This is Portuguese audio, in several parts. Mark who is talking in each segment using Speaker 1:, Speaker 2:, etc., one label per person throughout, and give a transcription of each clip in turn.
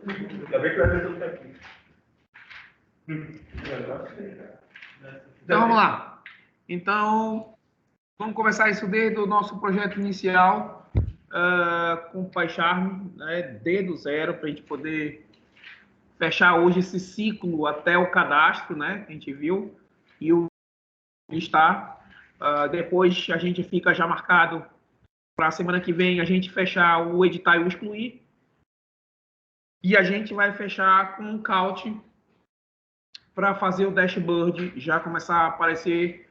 Speaker 1: Ainda bem que vai ver tudo aqui.
Speaker 2: Então, vamos lá. Então, vamos começar isso desde o nosso projeto inicial, com o PyCharm, né, desde o zero, para a gente poder fechar hoje esse ciclo até o cadastro, né, que a gente viu, e o listar. Depois a gente fica já marcado para a semana que vem a gente fechar o editar e o excluir. E a gente vai fechar com um count para fazer o dashboard já começar a aparecer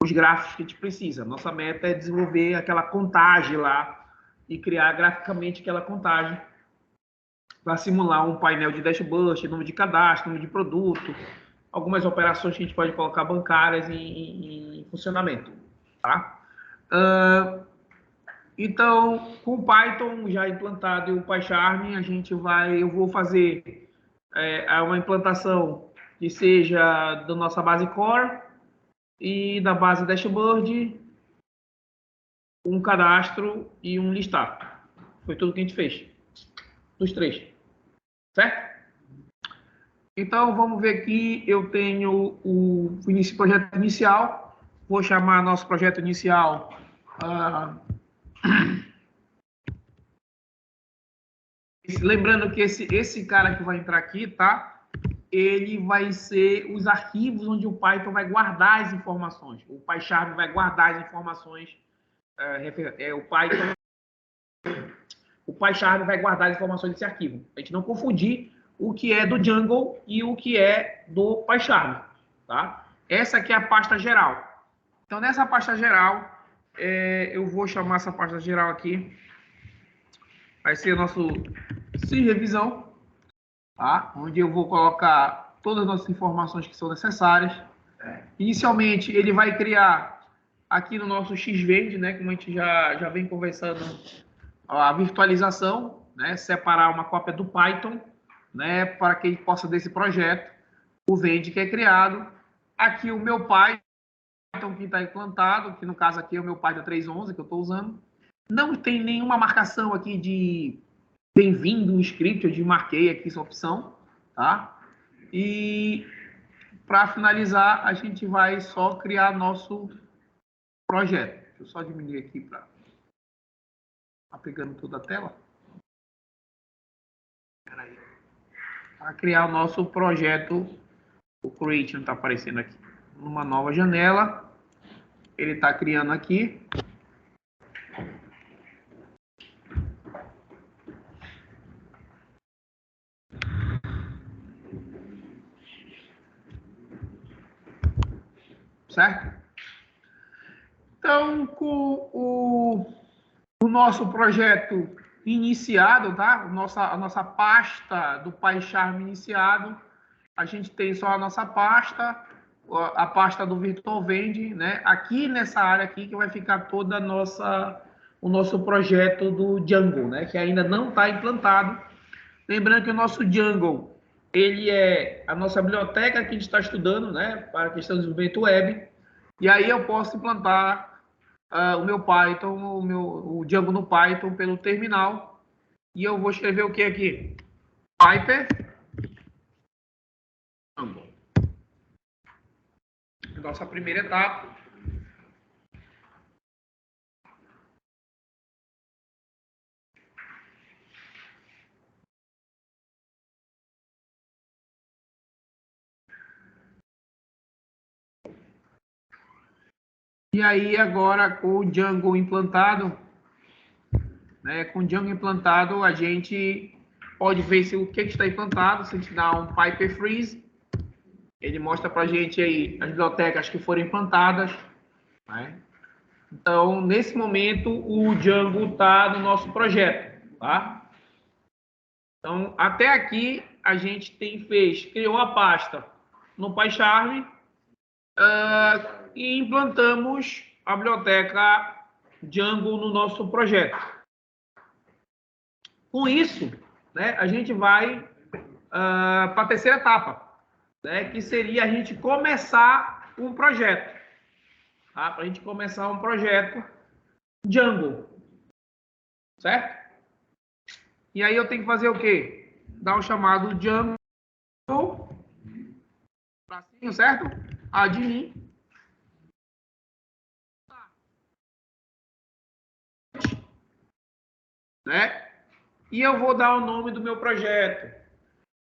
Speaker 2: os gráficos que a gente precisa. Nossa meta é desenvolver aquela contagem lá e criar graficamente aquela contagem para simular um painel de dashboard, número de cadastro, número de produto, algumas operações que a gente pode colocar bancárias em funcionamento. Tá? Então, com o Python já implantado e o PyCharm, eu vou fazer uma implantação que seja da nossa base core e da base dashboard, um cadastro e um listar. Foi tudo que a gente fez, dos três, certo? Então, vamos ver aqui, eu tenho o projeto inicial, vou chamar nosso projeto inicial lembrando que esse cara que vai entrar aqui, tá? Ele vai ser os arquivos onde o Python vai guardar as informações. O PyCharm vai guardar as informações. O PyCharm vai guardar as informações desse arquivo. A gente não confundir o que é do Django e o que é do PyCharm, tá? Essa aqui é a pasta geral. Então, nessa pasta geral, eu vou chamar essa pasta geral aqui. Vai ser o nosso revisão, tá? Onde eu vou colocar todas as nossas informações que são necessárias. Inicialmente, ele vai criar aqui no nosso Xvend, né? Como a gente já vem conversando, a virtualização, né? Separar uma cópia do Python, né? Para que ele possa desse projeto, o Vend que é criado. Aqui o meu Python que está implantado, que no caso aqui é o meu Python 3.11 que eu estou usando. Não tem nenhuma marcação aqui de bem-vindo um script, eu marquei aqui essa opção, tá? E para finalizar, a gente vai só criar nosso projeto. Deixa eu só diminuir aqui para tá pegando toda a tela. Espera aí. Para criar o nosso projeto, o Create não está aparecendo aqui. Numa nova janela, ele está criando aqui. Certo? Então, com o nosso projeto iniciado, tá? A nossa pasta do PyCharm iniciado, a gente tem só a nossa pasta, a pasta do VirtualVend, né? Aqui nessa área aqui que vai ficar toda o nosso projeto do Django, né? Que ainda não está implantado. Lembrando que o nosso Django, ele é a nossa biblioteca que a gente está estudando, né? Para a questão do desenvolvimento web. E aí eu posso implantar o meu Python, o Django no Python pelo terminal. E eu vou escrever o que aqui? Pyper Django. Nossa primeira etapa. E aí agora com o Django implantado, né? Com o Django implantado, a gente pode ver se o que está implantado. Se a gente dá um Pyper Freeze, ele mostra para a gente aí as bibliotecas que foram implantadas, né? Então, nesse momento, o Django está no nosso projeto, tá? Então, até aqui, a gente criou a pasta no PyCharm e implantamos a biblioteca Django no nosso projeto. Com isso, né, a gente vai para a terceira etapa, né, que seria a gente começar um projeto. Tá? Para a gente começar um projeto Django. Certo? E aí eu tenho que fazer o quê? Dar o chamado Django, tracinho, certo? Admin. Né? E eu vou dar o nome do meu projeto.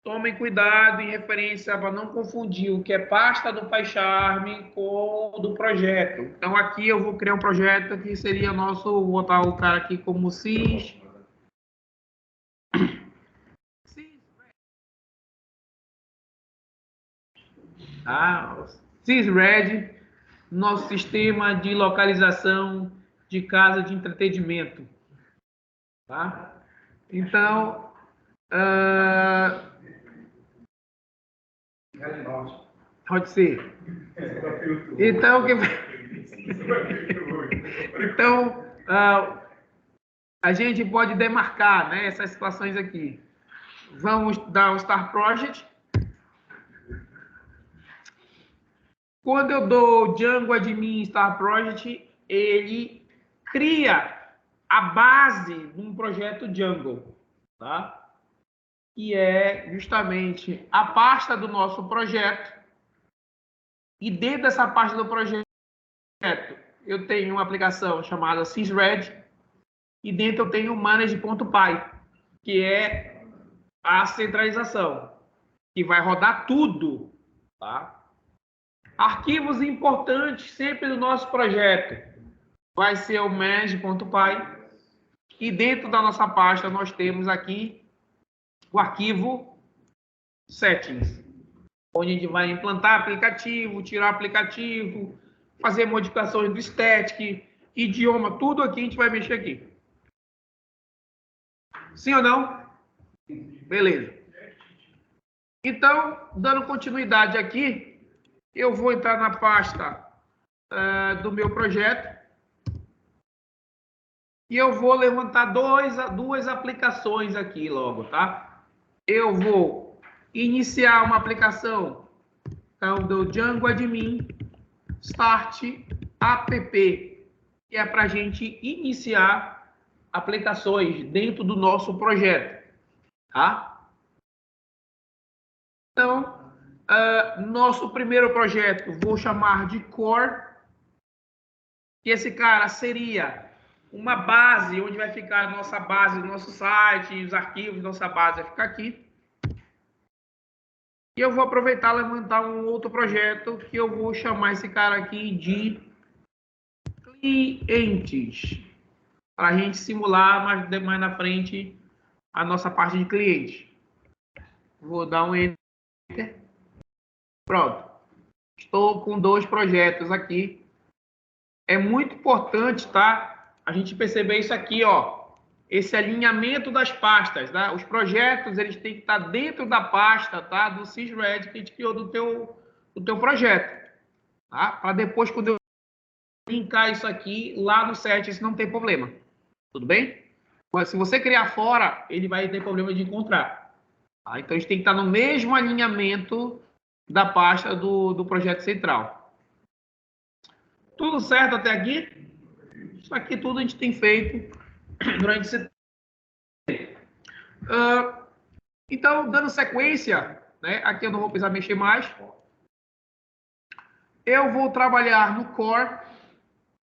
Speaker 2: Tomem cuidado em referência para não confundir o que é pasta do PyCharm com o do projeto. Então aqui eu vou criar um projeto que seria nosso, vou botar o cara aqui como sys. Tá? Sysred, nosso sistema de localização de casa de entretenimento. Tá? Então, pode ser. Então, então a gente pode demarcar, né, essas situações aqui. Vamos dar um Start Project. Quando eu dou Django Admin Start Project, ele cria a base de um projeto Django, tá? Que é justamente a pasta do nosso projeto. E dentro dessa pasta do projeto, eu tenho uma aplicação chamada Sysred, e dentro eu tenho o manage.py, que é a centralização, que vai rodar tudo, tá? Arquivos importantes sempre do nosso projeto vai ser o manage.py, e dentro da nossa pasta nós temos aqui o arquivo settings, onde a gente vai implantar aplicativo, tirar aplicativo, fazer modificações do static, idioma, tudo aqui a gente vai mexer aqui. Sim ou não? Beleza. Então, dando continuidade aqui, eu vou entrar na pasta do meu projeto e eu vou levantar duas aplicações aqui logo, tá? Eu vou iniciar uma aplicação, então, do Django Admin Start App, que é para a gente iniciar aplicações dentro do nosso projeto, tá? Então, nosso primeiro projeto vou chamar de Core, que esse cara seria uma base onde vai ficar a nossa base, o nosso site, os arquivos, nossa base vai ficar aqui. E eu vou aproveitar e levantar um outro projeto que eu vou chamar esse cara aqui de clientes, para a gente simular mais na frente a nossa parte de cliente. Vou dar um Enter. Pronto. Estou com dois projetos aqui. É muito importante, tá? A gente perceber isso aqui, ó. Esse alinhamento das pastas, tá? Os projetos, eles têm que estar dentro da pasta, tá? Do Sysred que a gente criou do teu projeto, tá? Para depois, quando eu linkar isso aqui lá no Settings, não tem problema. Tudo bem? Mas se você criar fora, ele vai ter problema de encontrar. Tá? Então, a gente tem que estar no mesmo alinhamento da pasta do projeto central. Tudo certo até aqui? Isso aqui tudo a gente tem feito durante esse tempo. Então, dando sequência, né? Aqui eu não vou precisar mexer mais. Eu vou trabalhar no Core,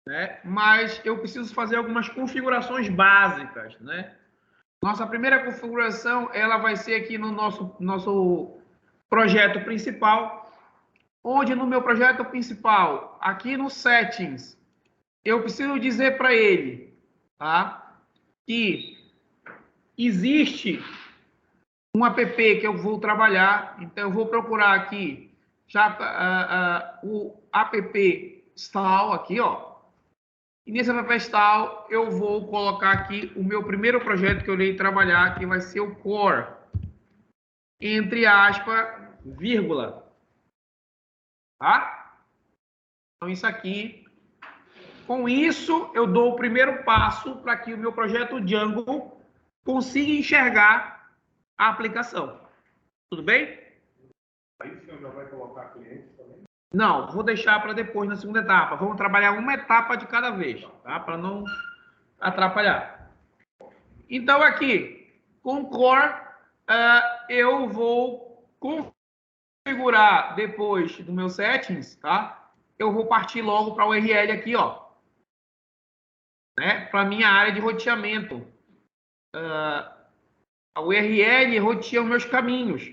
Speaker 2: né? Mas eu preciso fazer algumas configurações básicas, né? Nossa primeira configuração, ela vai ser aqui no nosso projeto principal, onde no meu projeto principal, aqui no Settings, eu preciso dizer para ele, tá? Que existe um app que eu vou trabalhar, então eu vou procurar aqui já o app install aqui, ó. E nesse app install eu vou colocar aqui o meu primeiro projeto que eu irei trabalhar, que vai ser o Core, entre aspas, vírgula, tá? Então isso aqui, com isso eu dou o primeiro passo para que o meu projeto Django consiga enxergar a aplicação. Tudo bem?
Speaker 1: Aí o senhor já vai colocar clientes também?
Speaker 2: Não, vou deixar para depois, na segunda etapa. Vamos trabalhar uma etapa de cada vez, tá? Para não atrapalhar. Então, aqui, Com core, eu vou configurar depois do meu settings, tá? Eu vou partir logo para o URL aqui, ó, né? Para minha área de roteamento. A URL roteia os meus caminhos.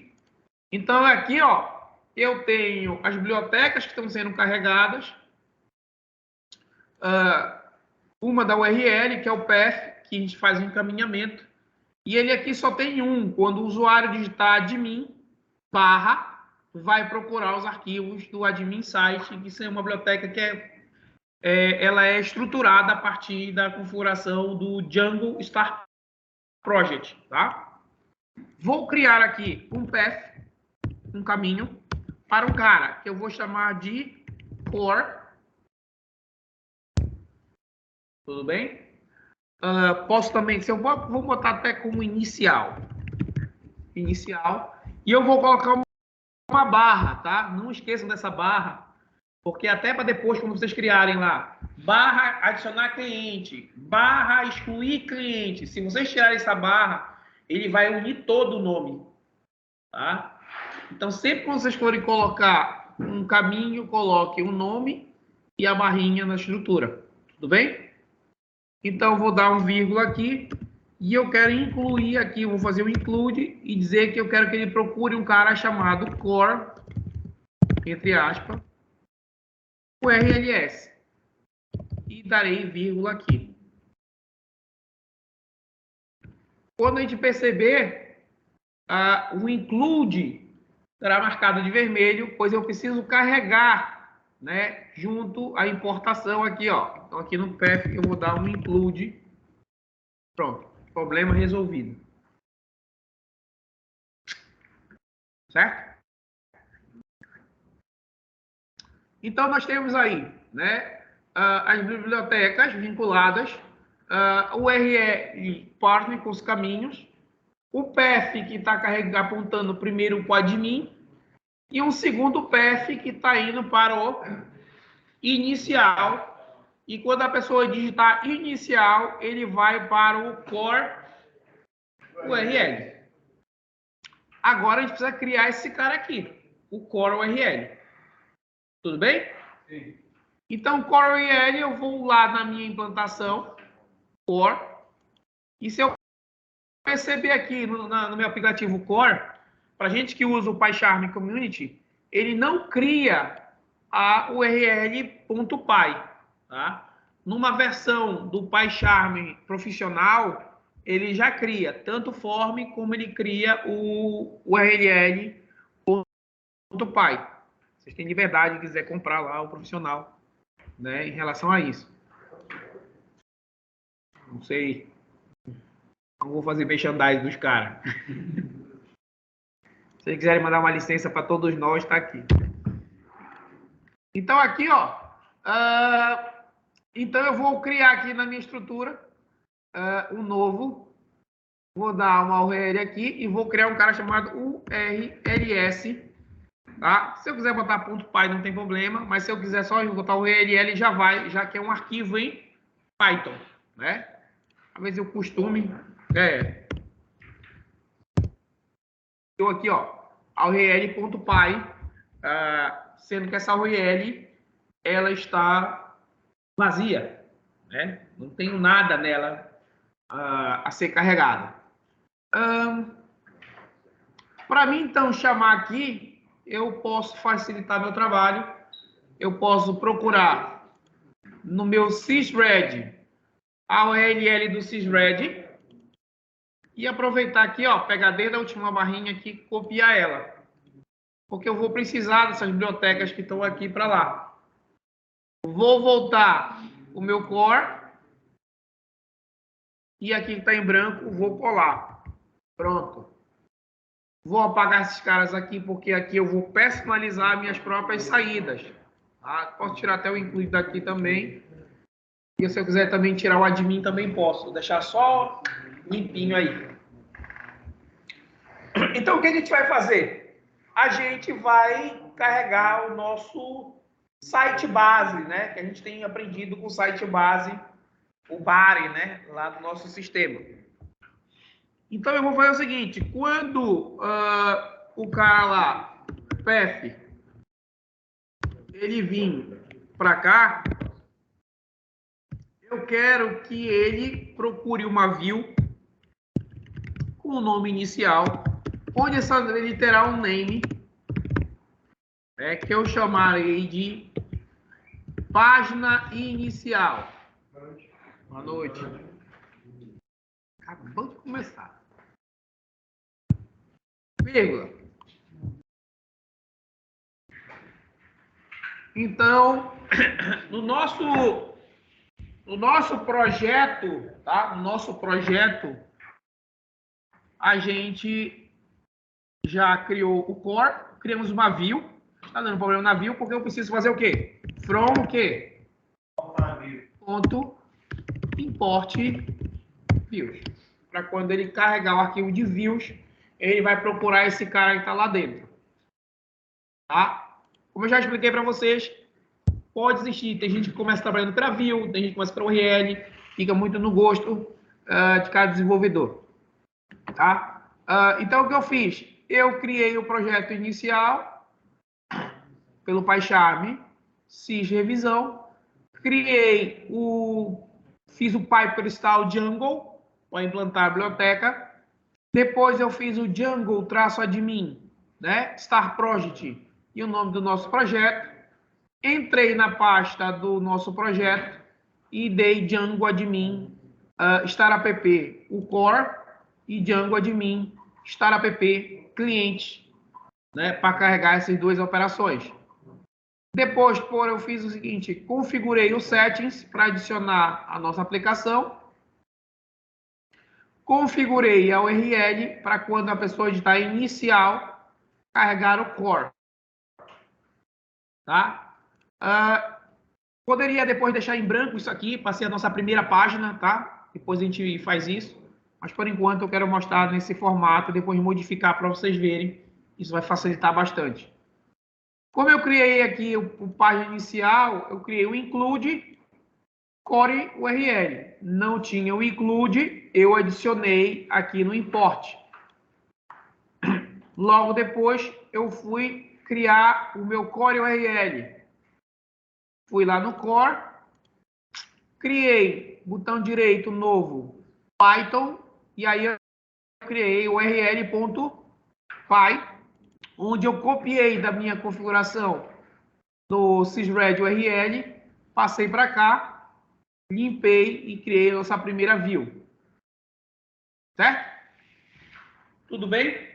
Speaker 2: Então aqui, ó, eu tenho as bibliotecas que estão sendo carregadas, uma da URL, que é o path, que a gente faz o encaminhamento, e ele aqui só tem um. Quando o usuário digitar admin / vai procurar os arquivos do admin site, que é uma biblioteca que ela é estruturada a partir da configuração do Django Star Project, tá? Vou criar aqui um path, um caminho, para um cara que eu vou chamar de core. Tudo bem? Posso também, se eu vou botar até como inicial. E eu vou colocar uma barra, tá? Não esqueçam dessa barra, porque até para depois, quando vocês criarem lá, barra adicionar cliente, barra excluir cliente, se vocês tirarem essa barra, ele vai unir todo o nome, tá? Então, sempre que vocês forem colocar um caminho, coloque o nome e a barrinha na estrutura, tudo bem? Então, eu vou dar um vírgula aqui e eu quero incluir aqui, eu vou fazer um include e dizer que eu quero que ele procure um cara chamado core, entre aspas, URLs. E darei vírgula aqui. Quando a gente perceber, o include será marcado de vermelho, pois eu preciso carregar, né, junto à importação aqui, ó. Então, aqui no path eu vou dar um include. Pronto, problema resolvido. Certo? Então, nós temos aí, né, as bibliotecas vinculadas, o URL partner com os caminhos, o path que está apontando primeiro para o admin e um segundo path que está indo para o inicial. E quando a pessoa digitar inicial, ele vai para o core URL. Agora a gente precisa criar esse cara aqui, o core URL. Tudo bem? Sim. Então, core URL, eu vou lá na minha implantação, core, e se eu perceber aqui no meu aplicativo core, para gente que usa o PyCharm Community, ele não cria a URL.py, tá? Numa versão do PyCharm profissional, ele já cria tanto form como ele cria o URL.py. Vocês têm liberdade de quiser comprar lá o profissional, né, em relação a isso. Não sei. Não vou fazer merchandising dos caras. Se vocês quiserem mandar uma licença para todos nós, está aqui. Então, aqui, ó. Então, eu vou criar aqui na minha estrutura um novo. Vou dar uma URL aqui e vou criar um cara chamado URLs. Tá? Se eu quiser botar .py, não tem problema. Mas se eu quiser só botar URL, já vai, já que é um arquivo em Python, né? Às vezes o costume eu aqui, ó, a URL.py, sendo que essa URL ela está vazia, né? Não tenho nada nela a ser carregado. Para mim, então, chamar aqui, eu posso facilitar meu trabalho. Eu posso procurar no meu sysred a URL do sysred e aproveitar aqui, ó, pegar desde a última barrinha aqui e copiar ela. Porque eu vou precisar dessas bibliotecas que estão aqui para lá. Vou voltar o meu core. E aqui que está em branco, vou colar. Pronto. Vou apagar esses caras aqui, porque aqui eu vou personalizar minhas próprias saídas. Tá? Posso tirar até o include daqui também. E se eu quiser também tirar o admin, também posso. Vou deixar só limpinho aí. Então, o que a gente vai fazer? A gente vai carregar o nosso site base, né? Que a gente tem aprendido com o site base, o BARE, né? Lá do nosso sistema. Então, eu vou fazer o seguinte. Quando o cara lá, PF, ele vir para cá, eu quero que ele procure uma view com o nome inicial, onde essa ele terá um name, que eu chamarei de página inicial. Boa noite. Acabou de começar. Vírgula. Então, no nosso projeto, tá? No nosso projeto, a gente já criou o core, criamos uma view. Está dando problema na view porque eu preciso fazer o quê? From o quê? Ponto import views. Para quando ele carregar o arquivo de views, ele vai procurar esse cara que está lá dentro. Tá? Como eu já expliquei para vocês, pode existir. Tem gente que começa trabalhando para view, tem gente que começa para URL, fica muito no gosto de cada desenvolvedor. Tá? Então, o que eu fiz? Eu criei o projeto inicial pelo PyCharm, fiz revisão, fiz o Piper Style Django para implantar a biblioteca. Depois eu fiz o Django-admin, né? Star Project e o nome do nosso projeto. Entrei na pasta do nosso projeto e dei Django admin Star app o core e Django admin Star app cliente, né? Para carregar essas duas operações. Depois, eu fiz o seguinte, configurei os settings para adicionar a nossa aplicação. Configurei a URL para quando a pessoa digitar inicial, carregar o core. Tá? Poderia depois deixar em branco isso aqui, para ser a nossa primeira página, tá? Depois a gente faz isso. Mas, por enquanto, eu quero mostrar nesse formato, depois modificar para vocês verem. Isso vai facilitar bastante. Como eu criei aqui o página inicial, eu criei o include core URL. Não tinha o include, eu adicionei aqui no import. Logo depois, eu fui criar o meu core URL. Fui lá no core, criei botão direito novo Python e aí eu criei o url.py, onde eu copiei da minha configuração do sysred URL, passei para cá, limpei e criei a nossa primeira view. Certo? Tudo bem?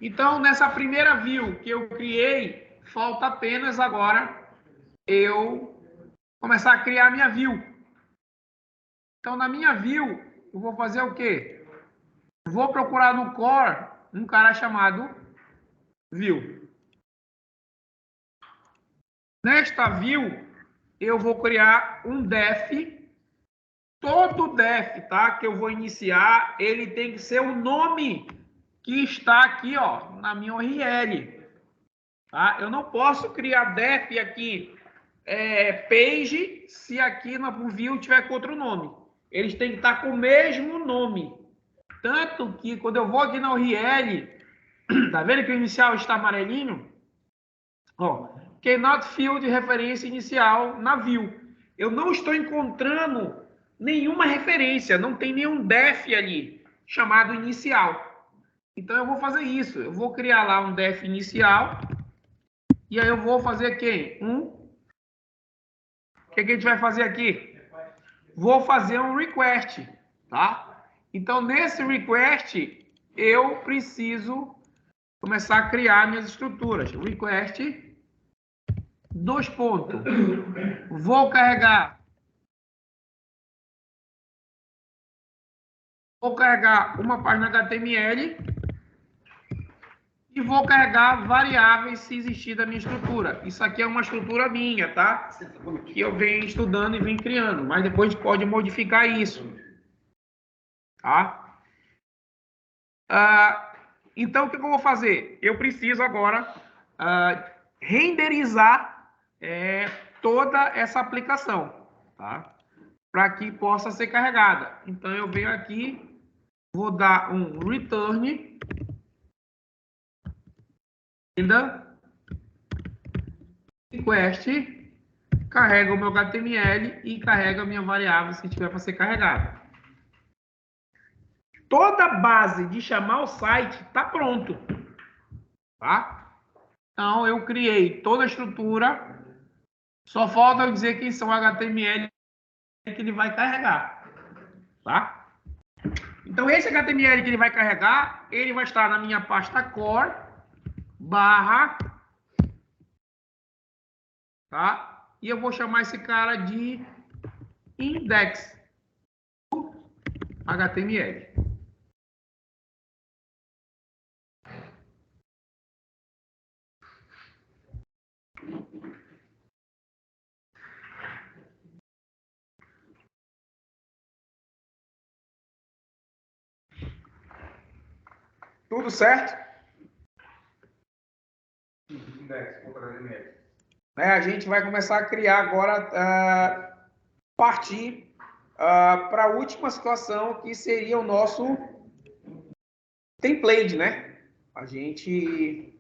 Speaker 2: Então, nessa primeira view que eu criei, falta apenas agora eu começar a criar a minha view. Então, na minha view, eu vou fazer o quê? Vou procurar no core um cara chamado view. Nesta view, eu vou criar um def. Todo def, tá? Que eu vou iniciar, ele tem que ser o nome que está aqui, ó, na minha URL. Tá? Eu não posso criar def aqui, page, se aqui no view tiver com outro nome. Eles têm que estar com o mesmo nome. Tanto que quando eu vou aqui na URL, tá vendo que o inicial está amarelinho? Ó, cannot field referência inicial na view. Eu não estou encontrando nenhuma referência, não tem nenhum def ali chamado inicial. Então eu vou fazer isso. Eu vou criar lá um def inicial e aí eu vou fazer quem? O que a gente vai fazer aqui? Vou fazer um request, tá? Então nesse request eu preciso começar a criar minhas estruturas. Request, dois pontos. Vou carregar uma página HTML e vou carregar variáveis se existir da minha estrutura. Isso aqui é uma estrutura minha, tá? Que eu venho estudando e venho criando, mas depois a gente pode modificar isso. Tá? Então, o que eu vou fazer? Eu preciso agora renderizar toda essa aplicação, tá? Para que possa ser carregada. Então, eu venho aqui, vou dar um return ainda request, carrega o meu HTML e carrega a minha variável se tiver para ser carregada. Toda a base de chamar o site está pronto, tá? Então eu criei toda a estrutura, só falta eu dizer quem são o HTML que ele vai carregar, tá? Então esse HTML que ele vai carregar, ele vai estar na minha pasta core barra, tá? E eu vou chamar esse cara de index HTML. Tudo certo? A gente vai começar a criar agora, partir para a última situação, que seria o nosso template, né? A gente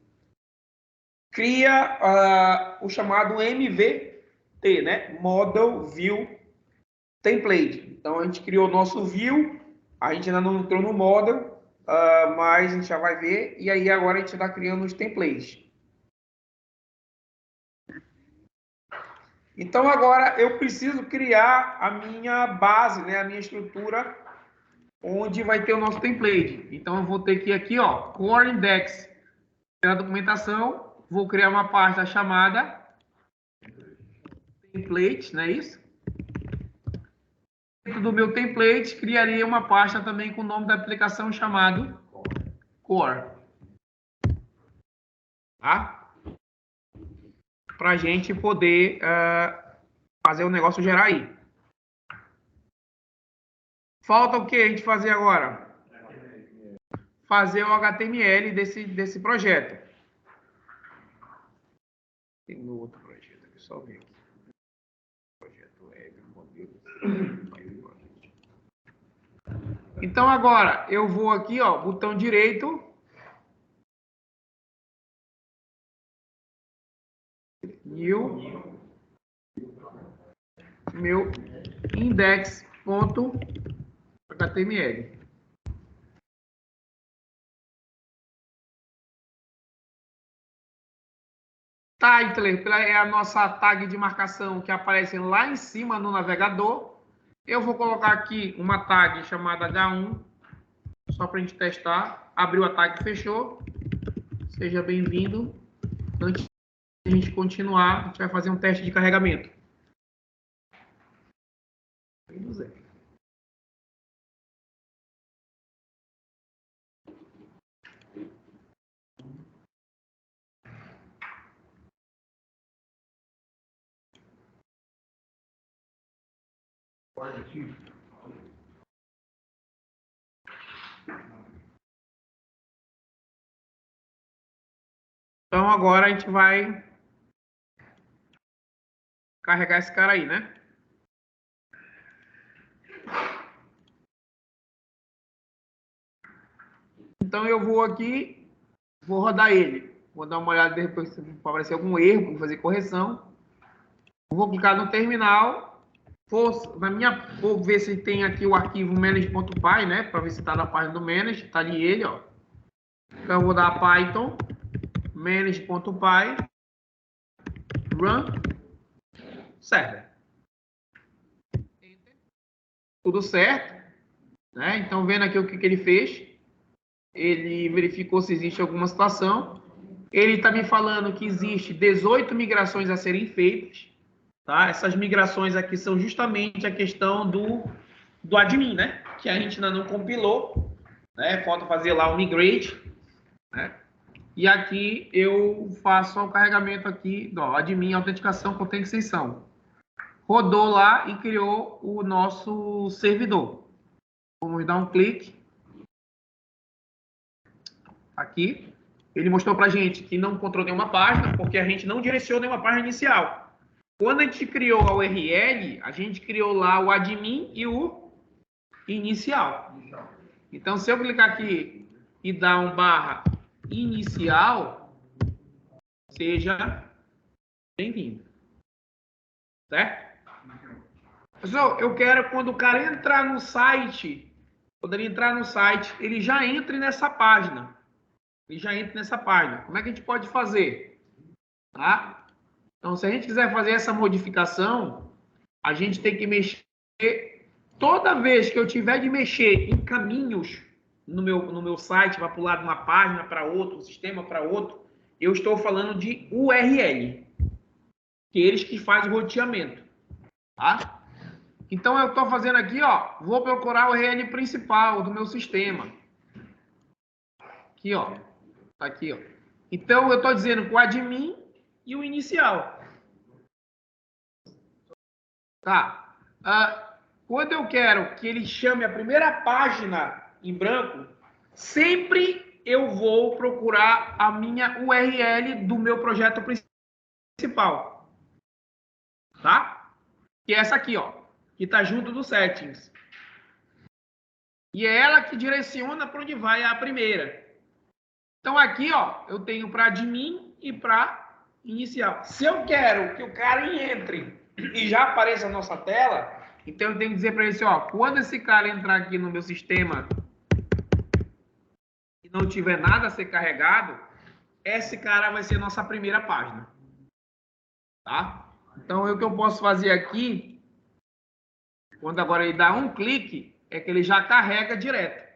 Speaker 2: cria o chamado MVP, né? Model View Template. Então, a gente criou o nosso view, a gente ainda não entrou no model, mas a gente já vai ver, e aí agora a gente está criando os templates. Então, agora eu preciso criar a minha base, né, a minha estrutura, onde vai ter o nosso template. Então, eu vou ter que ir aqui, ó, core index, na documentação, vou criar uma pasta chamada template, não é isso? Dentro do meu template, criaria uma pasta também com o nome da aplicação chamado core. Tá? Para a gente poder fazer o negócio gerar aí. Falta o que a gente fazer agora? Fazer o HTML desse projeto. Tem um outro projeto aqui, só ver aqui. Projeto web, modelo. Então agora eu vou aqui, ó, botão direito. New. Meu index.html. Title é a nossa tag de marcação que aparece lá em cima no navegador. Eu vou colocar aqui uma tag chamada H1, só para a gente testar. Abriu a tag, fechou. Seja bem-vindo. Antes de a gente continuar, a gente vai fazer um teste de carregamento. Então agora a gente vai carregar esse cara aí, né? Então eu vou aqui, vou rodar ele. Vou dar uma olhada depois se aparecer algum erro, vou fazer correção. Vou clicar no terminal. Vou ver se tem aqui o arquivo manage.py, né? Para ver se está na página do manage. Está ali ele, ó. Então eu vou dar Python manage.py run server. Tudo certo, né? Então vendo aqui o que ele fez, ele verificou se existe alguma situação. Ele está me falando que existe 18 migrações a serem feitas. Tá? Essas migrações aqui são justamente a questão do admin, né? Que a gente ainda não compilou, né? Falta fazer lá o migrate, né? E aqui eu faço o carregamento aqui, ó, admin autenticação contém extensão. Rodou lá e criou o nosso servidor. Vamos dar um clique. Aqui. Ele mostrou para a gente que não encontrou nenhuma página, porque a gente não direcionou nenhuma página inicial. Quando a gente criou a URL, a gente criou lá o admin e o inicial. Então, se eu clicar aqui e dar um barra inicial, seja bem-vindo. Certo? Pessoal, eu quero quando o cara entrar no site, quando ele entrar no site, ele já entre nessa página. Ele já entra nessa página. Como é que a gente pode fazer? Tá? Então, se a gente quiser fazer essa modificação, a gente tem que mexer. Toda vez que eu tiver de mexer em caminhos no meu site, vai pular de uma página para outra, um sistema para outro, eu estou falando de URL, que eles que fazem o roteamento. Tá? Então, eu estou fazendo aqui, ó, vou procurar o URL principal do meu sistema. Aqui, ó. Tá aqui, ó. Então, eu estou dizendo que o admin e o inicial. Tá? Quando eu quero que ele chame a primeira página em branco, sempre eu vou procurar a minha URL do meu projeto principal. Tá? Que é essa aqui, ó. Que está junto do settings. E é ela que direciona para onde vai a primeira. Então, aqui, ó, eu tenho para admin e para inicial. Se eu quero que o cara entre e já apareça a nossa tela, então eu tenho que dizer para ele assim, ó, quando esse cara entrar aqui no meu sistema e não tiver nada a ser carregado, esse cara vai ser a nossa primeira página. Tá? Então, o que eu posso fazer aqui, quando agora ele dá um clique, é que ele já carrega direto.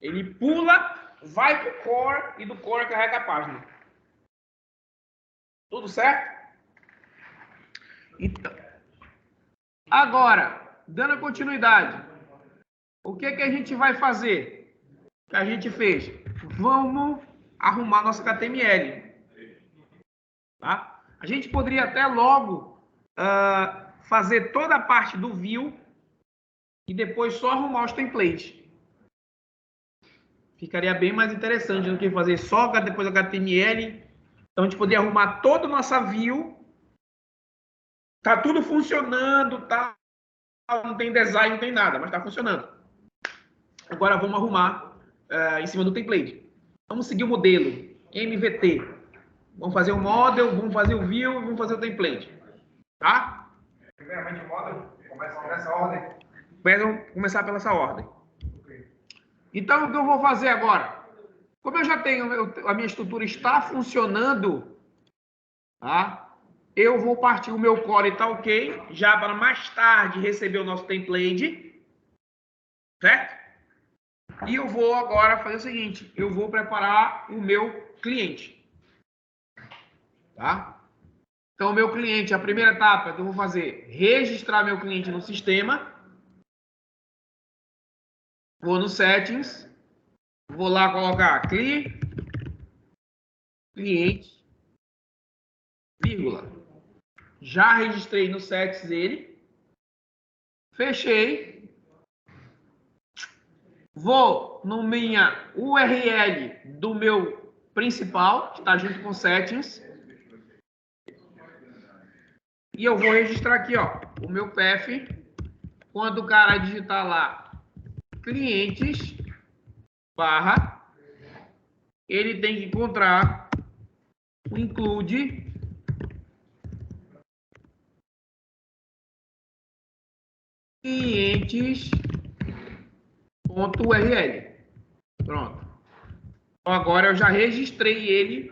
Speaker 2: Ele pula, vai para o core e do core carrega a página. Tudo certo? Então, agora, dando continuidade, o que a gente vai fazer? O que a gente fez? Vamos arrumar nosso HTML. Tá? A gente poderia até logo fazer toda a parte do view e depois só arrumar os templates. Ficaria bem mais interessante do que fazer só depois HTML. Então, a gente poderia arrumar toda a nossa view. Tá tudo funcionando, tá? Não tem design, não tem nada, mas tá funcionando. Agora vamos arrumar em cima do template. Vamos seguir o modelo MVT. Vamos fazer o model, vamos fazer o view, vamos fazer o template. Tá?
Speaker 1: Primeiramente o model, começa nessa ordem.
Speaker 2: Vamos começar pela essa ordem. Então, o que eu vou fazer agora? Como eu já tenho, a minha estrutura está funcionando, tá? Eu vou partir o meu core e tá ok, já para mais tarde receber o nosso template, certo? E eu vou agora fazer o seguinte, eu vou preparar o meu cliente, tá? Então, o meu cliente, a primeira etapa que eu vou fazer, registrar meu cliente no sistema. Vou no settings, vou lá colocar cliente, vírgula. Já registrei no settings ele. Fechei. Vou no minha URL do meu principal, que está junto com settings. E eu vou registrar aqui, ó, o meu path. Quando o cara digitar lá clientes barra, ele tem que encontrar o include clientes.url. Pronto. Então, agora eu já registrei ele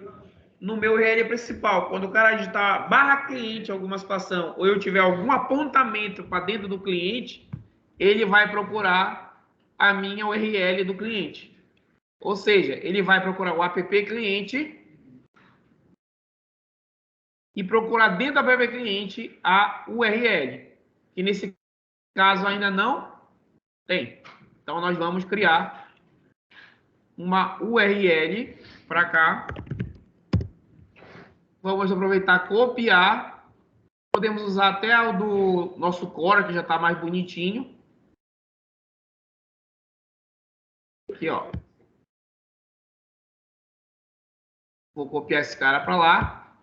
Speaker 2: no meu URL principal. Quando o cara digitar barra cliente em alguma situação, ou eu tiver algum apontamento para dentro do cliente, ele vai procurar a minha URL do cliente. Ou seja, ele vai procurar o app cliente e procurar dentro do app cliente a URL, que nesse caso ainda não tem. Então, nós vamos criar uma URL para cá. Vamos aproveitar, copiar. Podemos usar até o do nosso core, que já está mais bonitinho. Aqui, ó. Vou copiar esse cara para lá.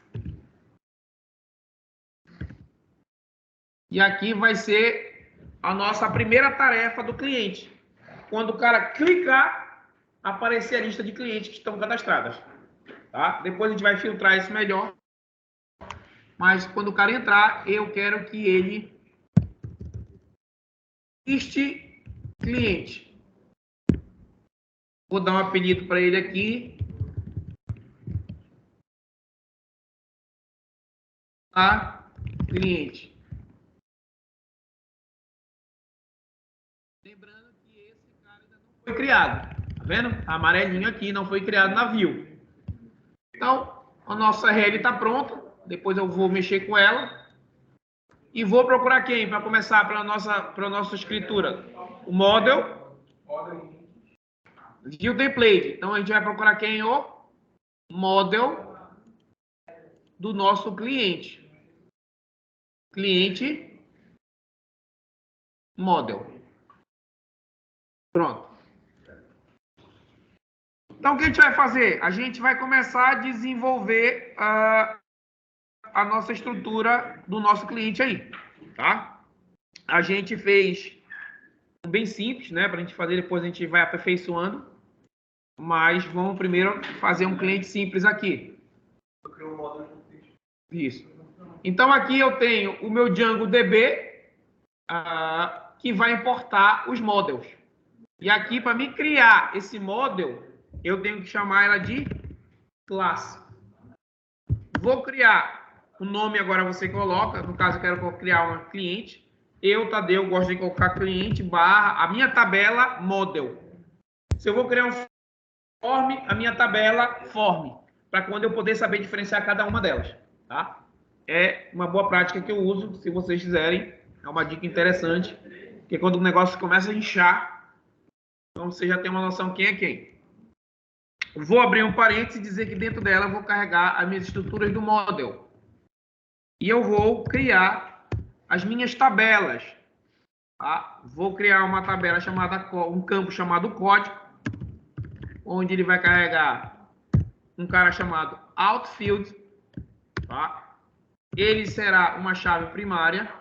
Speaker 2: E aqui vai ser a nossa primeira tarefa do cliente. quando o cara clicar, aparecer a lista de clientes que estão cadastradas. Tá? Depois a gente vai filtrar isso melhor. Mas quando o cara entrar, eu quero que ele liste cliente. Vou dar um apelido para ele aqui. Tá? Cliente. Lembrando que esse cara ainda não foi criado. Tá vendo? Tá amarelinho aqui, não foi criado na view. Então, a nossa URL está pronta. Depois eu vou mexer com ela. E vou procurar quem para começar para a nossa escritura? O model. View template. Então, a gente vai procurar quem? O model do nosso cliente. Cliente model. Pronto. Então, o que a gente vai fazer? A gente vai começar a desenvolver a nossa estrutura do nosso cliente aí, tá? A gente fez bem simples, né? Para a gente fazer, depois a gente vai aperfeiçoando. Mas vamos primeiro fazer um cliente simples aqui.
Speaker 1: Eu crio um módulo de texto.
Speaker 2: Isso. Então, aqui eu tenho o meu Django DB, que vai importar os models. E aqui, para mim criar esse model, eu tenho que chamar ela de classe. Vou criar o nome, agora você coloca. No caso, eu quero criar uma cliente. Eu, Tadeu, gosto de colocar cliente barra a minha tabela model. Se eu vou criar um form, a minha tabela form, para quando eu poder saber diferenciar cada uma delas, tá? É uma boa prática que eu uso, se vocês quiserem, é uma dica interessante, porque quando o negócio começa a inchar, então você já tem uma noção quem é quem. Vou abrir um parênteses e dizer que dentro dela eu vou carregar as minhas estruturas do model. E eu vou criar as minhas tabelas. Tá? Vou criar uma tabela chamada, um campo chamado código, onde ele vai carregar um cara chamado outfield, tá? Ele será uma chave primária.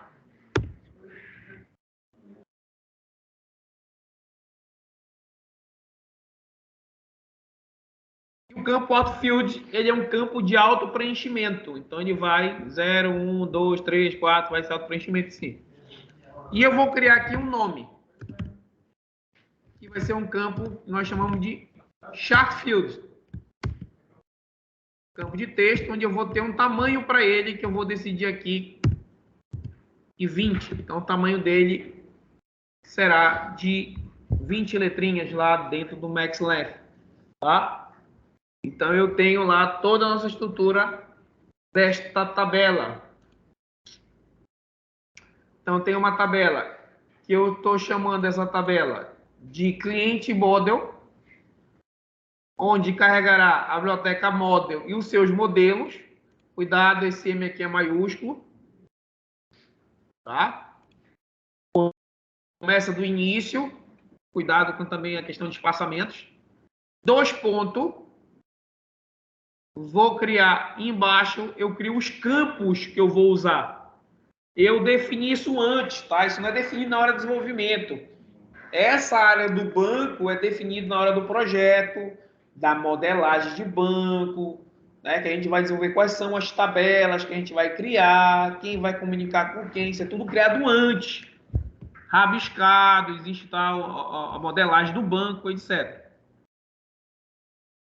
Speaker 2: E o campo outfield, ele é um campo de auto-preenchimento. Então, ele vai 0, 1, 2, 3, 4, vai ser auto-preenchimento sim. E eu vou criar aqui um nome, que vai ser um campo que nós chamamos de chart field. Campo de texto, onde eu vou ter um tamanho para ele, que eu vou decidir aqui de 20. Então, o tamanho dele será de 20 letrinhas lá dentro do maxlength, tá? Então, eu tenho lá toda a nossa estrutura desta tabela. Então, tem uma tabela que eu estou chamando essa tabela de cliente model, onde carregará a biblioteca model e os seus modelos. Cuidado, esse M aqui é maiúsculo, tá? Começa do início, cuidado com também a questão de espaçamentos. 2 pontos. Vou criar embaixo, eu crio os campos que eu vou usar. Eu defini isso antes, tá? Isso não é definido na hora do desenvolvimento. Essa área do banco é definida na hora do projeto, da modelagem de banco, né? Que a gente vai desenvolver quais são as tabelas que a gente vai criar, quem vai comunicar com quem, isso é tudo criado antes. Rabiscado, existe tal a modelagem do banco, etc.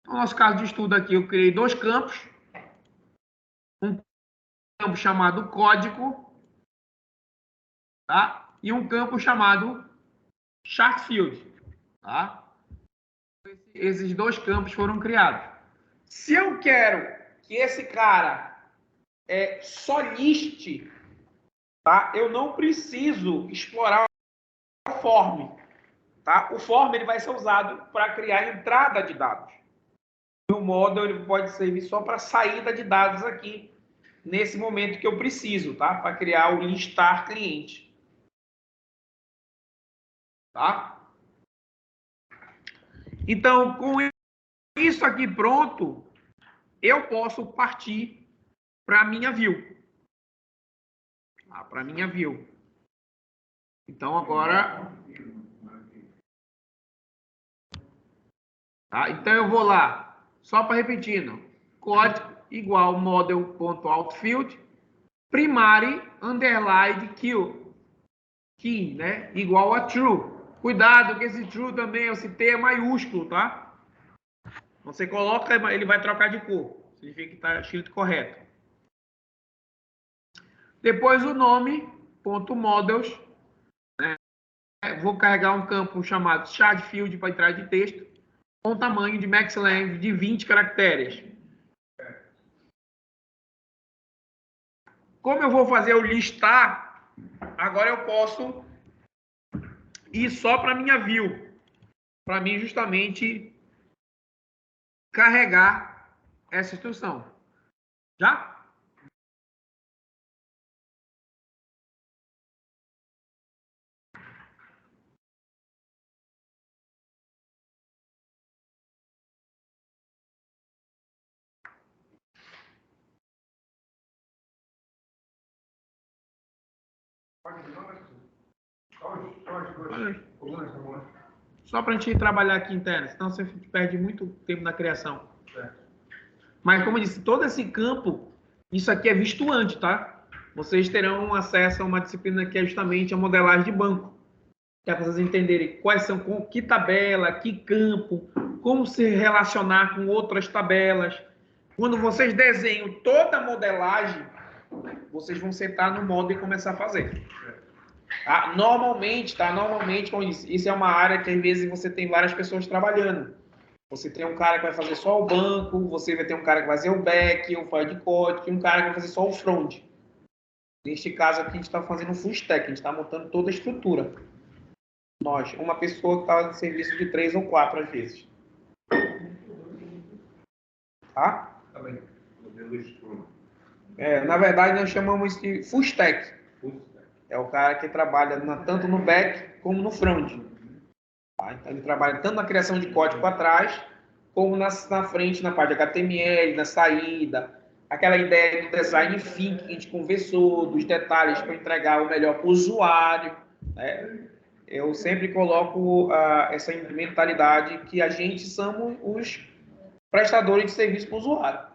Speaker 2: No nosso caso de estudo aqui, eu criei 2 campos. Um campo chamado código, tá? E um campo chamado chart field, tá? Esses 2 campos foram criados. Se eu quero que esse cara só liste, tá? Eu não preciso explorar o form, tá? O form ele vai ser usado para criar entrada de dados. O model ele pode servir só para saída de dados aqui nesse momento que eu preciso, tá? Para criar o listar cliente, tá? Então, com isso aqui pronto, eu posso partir para a minha view. Para a minha view. Então, agora Tá? Então eu vou lá, só para repetindo, código igual model.outfield, primary underline key, né? Igual a true. Cuidado que esse true também, eu citei, é maiúsculo, tá? Você coloca, ele vai trocar de cor. Significa que está escrito correto. Depois o nome, ponto .models, né? Vou carregar um campo chamado shard field para entrada de texto, com tamanho de max length de 20 caracteres. Como eu vou fazer o listar, agora eu posso ir só para minha view, para mim justamente carregar essa instrução. Já? Só para a gente trabalhar aqui interno, senão você perde muito tempo na criação. Mas, como eu disse, todo esse campo, isso aqui é visto antes, tá? Vocês terão acesso a uma disciplina que é justamente a modelagem de banco. Que é para vocês entenderem quais são, com que tabela, que campo, como se relacionar com outras tabelas. Quando vocês desenham toda a modelagem, vocês vão sentar no modo e começar a fazer. Tá? Normalmente, como eu disse, isso é uma área que às vezes você tem várias pessoas trabalhando. Você tem um cara que vai fazer só o banco, você vai ter um cara que vai fazer o back, o file de código, e um cara que vai fazer só o front. Neste caso aqui, a gente está fazendo full stack, a gente está montando toda a estrutura. Nós, uma pessoa que está no serviço de 3 ou 4 às vezes. Tá?
Speaker 1: Tá bem.
Speaker 2: Na verdade, nós chamamos de full stack. É o cara que trabalha tanto no back como no front. Tá? Então, ele trabalha tanto na criação de código para trás, como na frente, na parte de HTML, na saída. Aquela ideia do design thinking que a gente conversou, dos detalhes para entregar o melhor para o usuário. Né? Eu sempre coloco essa mentalidade que a gente somos os prestadores de serviço para o usuário.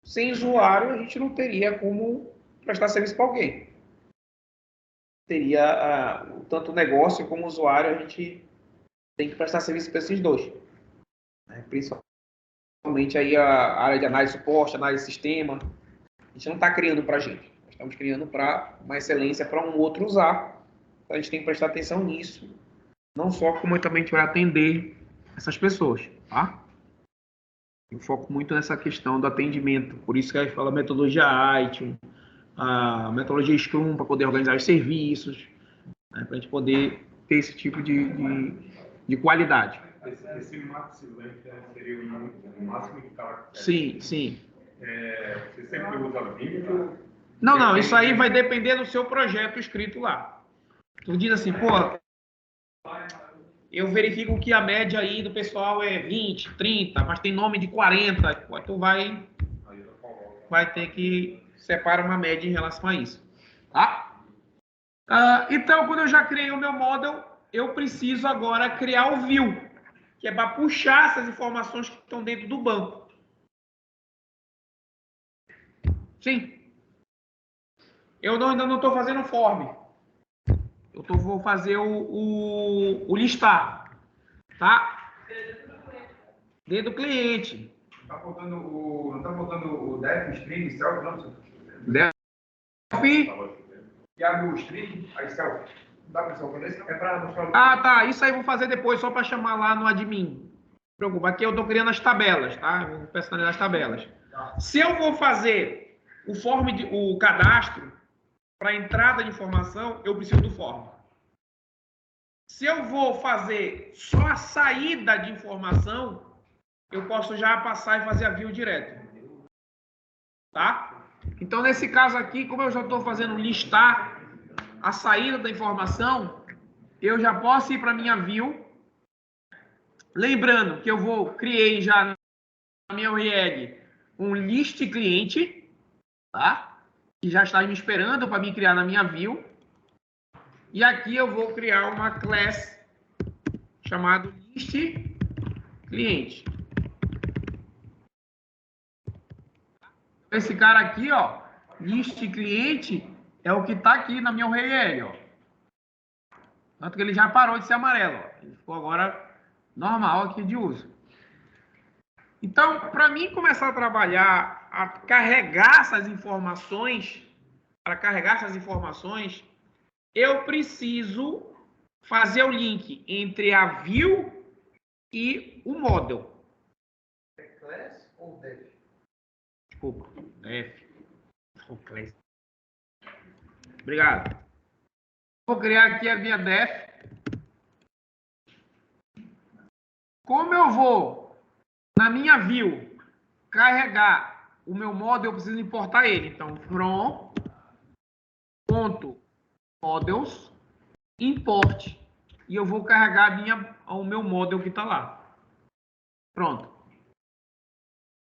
Speaker 2: Sem usuário, a gente não teria como prestar serviço para alguém. Teria tanto negócio como usuário, a gente tem que prestar serviço para esses dois. Né? Principalmente aí a área de análise de suporte, análise de sistema. A gente não está criando para a gente. Nós estamos criando para uma excelência para um outro usar. Então, a gente tem que prestar atenção nisso. Não só como também a gente vai atender essas pessoas, tá? Eu foco muito nessa questão do atendimento. Por isso que a gente fala metodologia ITIL, a metodologia Scrum para poder organizar os serviços, né, para a gente poder ter esse tipo de qualidade.
Speaker 1: Esse max length seria o máximo de caracteres?
Speaker 2: Sim, sim.
Speaker 1: Você sempre usa 20?
Speaker 2: Não, isso aí vai depender do seu projeto escrito lá. Tu diz assim, pô, eu verifico que a média aí do pessoal é 20, 30, mas tem nome de 40, tu vai ter que separar uma média em relação a isso. Tá? Então, quando eu já criei o meu model, eu preciso agora criar o view, que é para puxar essas informações que estão dentro do banco. Sim. Eu ainda não estou fazendo form. Vou fazer o listar. Tá? Dentro do cliente.
Speaker 1: Não está faltando o def, string, self, não?
Speaker 2: Def.
Speaker 1: E abre o string, aí self. Não dá para self, é para mostrar.
Speaker 2: Tá. Isso aí eu vou fazer depois, só para chamar lá no admin. Não se preocupa, aqui eu estou criando as tabelas, tá? Eu vou personalizar as tabelas. Se eu vou fazer o cadastro para entrada de informação, eu preciso do form. Se eu vou fazer só a saída de informação, eu posso já passar e fazer a view direto. Tá? Então, nesse caso aqui, como eu já estou fazendo listar a saída da informação, eu já posso ir para a minha view. Lembrando que eu criei já na minha URL um list cliente, tá? Que já está me esperando para me criar na minha view. E aqui eu vou criar uma class chamada list cliente. Esse cara aqui, ó, list cliente, é o que está aqui na minha URL, ó. Tanto que ele já parou de ser amarelo, ó. Ele ficou agora normal aqui de uso. Então, para mim começar a trabalhar, a carregar essas informações, eu preciso fazer o link entre a view e o model.
Speaker 1: É class ou def?
Speaker 2: Desculpa, def. Class. Obrigado. Vou criar aqui a via def. Como eu vou, na minha view, carregar o meu model, eu preciso importar ele. Então, from.models import. E eu vou carregar o meu model que está lá. Pronto.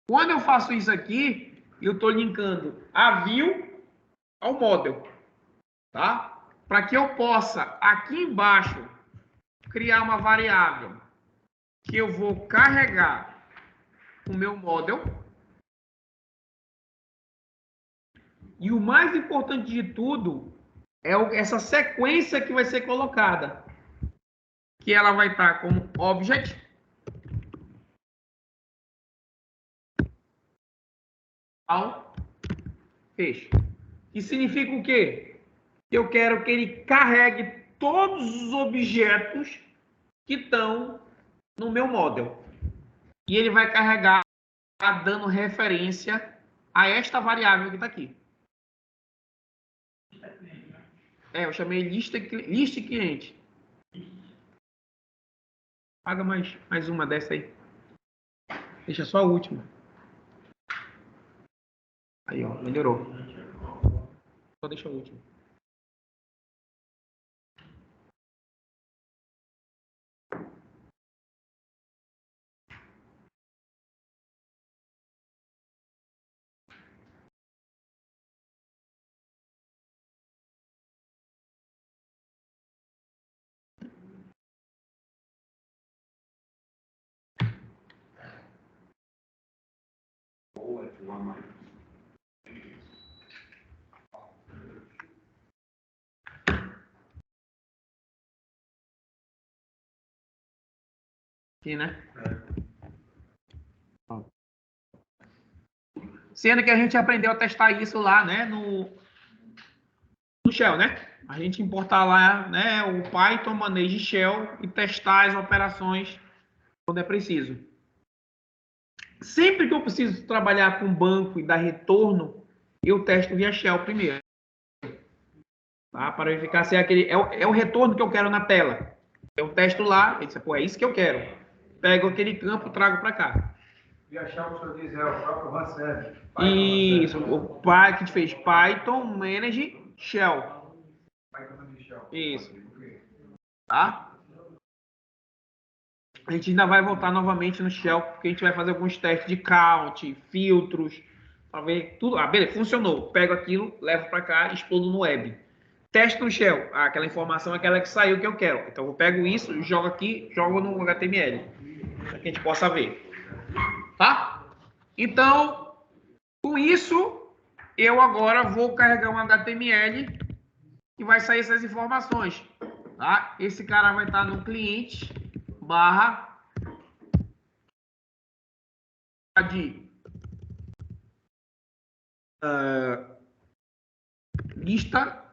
Speaker 2: Quando eu faço isso aqui, eu estou linkando a view ao model. Tá? Para que eu possa, aqui embaixo, criar uma variável que eu vou carregar o meu model. E o mais importante de tudo é essa sequência que vai ser colocada. Que ela vai estar como object. Ao fecho. Que significa o quê? Eu quero que ele carregue todos os objetos que estão no meu model. E ele vai carregar dando referência a esta variável que está aqui. Eu chamei list cliente. Paga mais uma dessa aí. Deixa só a última. Aí, ó, melhorou. Só deixa a última. Aqui, né? Sendo que a gente aprendeu a testar isso lá, né? No Shell, né? A gente importar lá, né? O Python Manage Shell e testar as operações quando é preciso. Sempre que eu preciso trabalhar com banco e dar retorno, eu testo via Shell primeiro. Tá? Para verificar se é aquele. É o retorno que eu quero na tela. Eu testo lá, e disse, pô, é isso que eu quero. Pego aquele campo e trago para cá.
Speaker 1: Via Shell, o senhor diz, é o próprio Ranserve.
Speaker 2: Isso, o pai que a gente fez Python Manage Shell.
Speaker 1: Python Manage Shell.
Speaker 2: Isso. Tá? A gente ainda vai voltar novamente no Shell, porque a gente vai fazer alguns testes de count, filtros, para ver tudo. Ah, beleza, funcionou. Pego aquilo, levo para cá e explodo no web. Testo no Shell. Ah, aquela informação é aquela que saiu que eu quero. Então eu pego isso, jogo aqui, jogo no HTML, para que a gente possa ver. Tá? Então, com isso, eu agora vou carregar um HTML e vai sair essas informações. Tá? Esse cara vai estar no cliente barra de lista.html.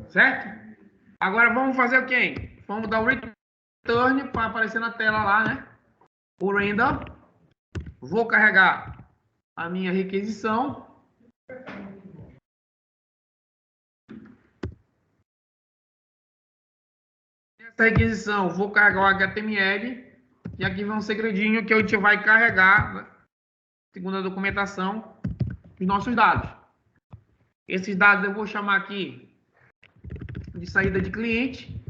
Speaker 2: Certo? Agora vamos fazer o quê? Vamos dar o return para aparecer na tela lá, né? O random. Vou carregar a minha requisição. Nessa requisição, vou carregar o HTML. E aqui vem um segredinho que a gente vai carregar, segundo a documentação, os nossos dados. Esses dados eu vou chamar aqui de saída de cliente.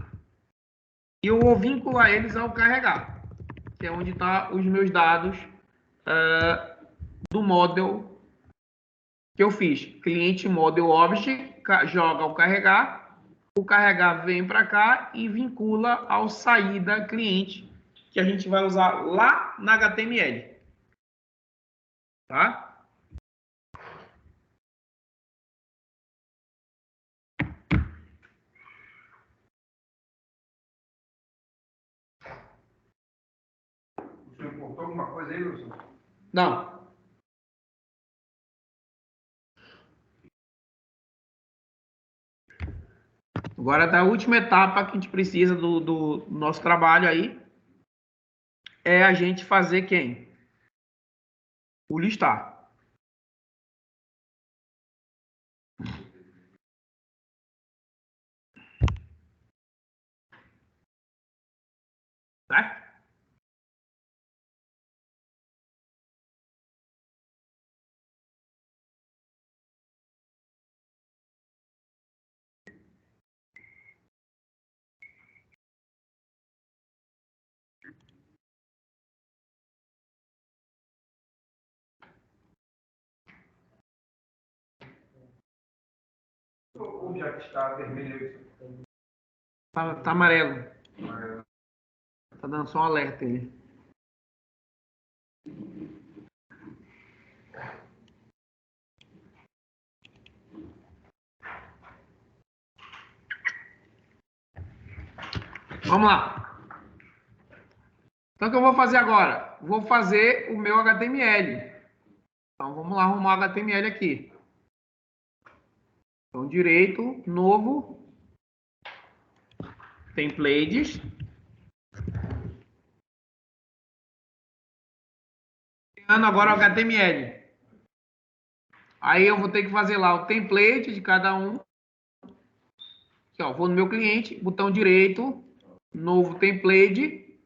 Speaker 2: E eu vou vincular eles ao carregar, que é onde estão os meus dados do model que eu fiz. Cliente model object, joga ao carregar, o carregar vem para cá e vincula ao saída cliente, que a gente vai usar lá na HTML. Tá?
Speaker 1: O senhor importou alguma coisa aí, Wilson?
Speaker 2: Não. Agora, da última etapa que a gente precisa do nosso trabalho aí, é a gente fazer quem? O listar. Certo?
Speaker 1: O objeto está vermelho.
Speaker 2: Tá amarelo. Tá dando só um alerta aí. Vamos lá. Então, o que eu vou fazer agora? Vou fazer o meu HTML. Então, vamos lá arrumar o HTML aqui. Então, direito, novo, templates. Criando agora o HTML. Aí eu vou ter que fazer lá o template de cada um. Aqui, ó, vou no meu cliente, botão direito, novo template.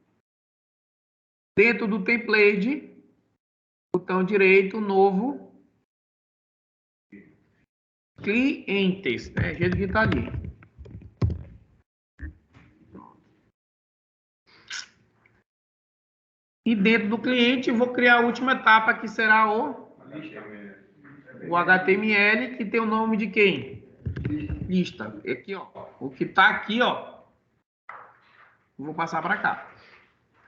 Speaker 2: Dentro do template, botão direito, novo, clientes, né? Jeito que tá ali. E dentro do cliente, vou criar a última etapa, que será o HTML, que tem o nome de quem? Lista. Aqui, ó. O que tá aqui, ó. Vou passar para cá.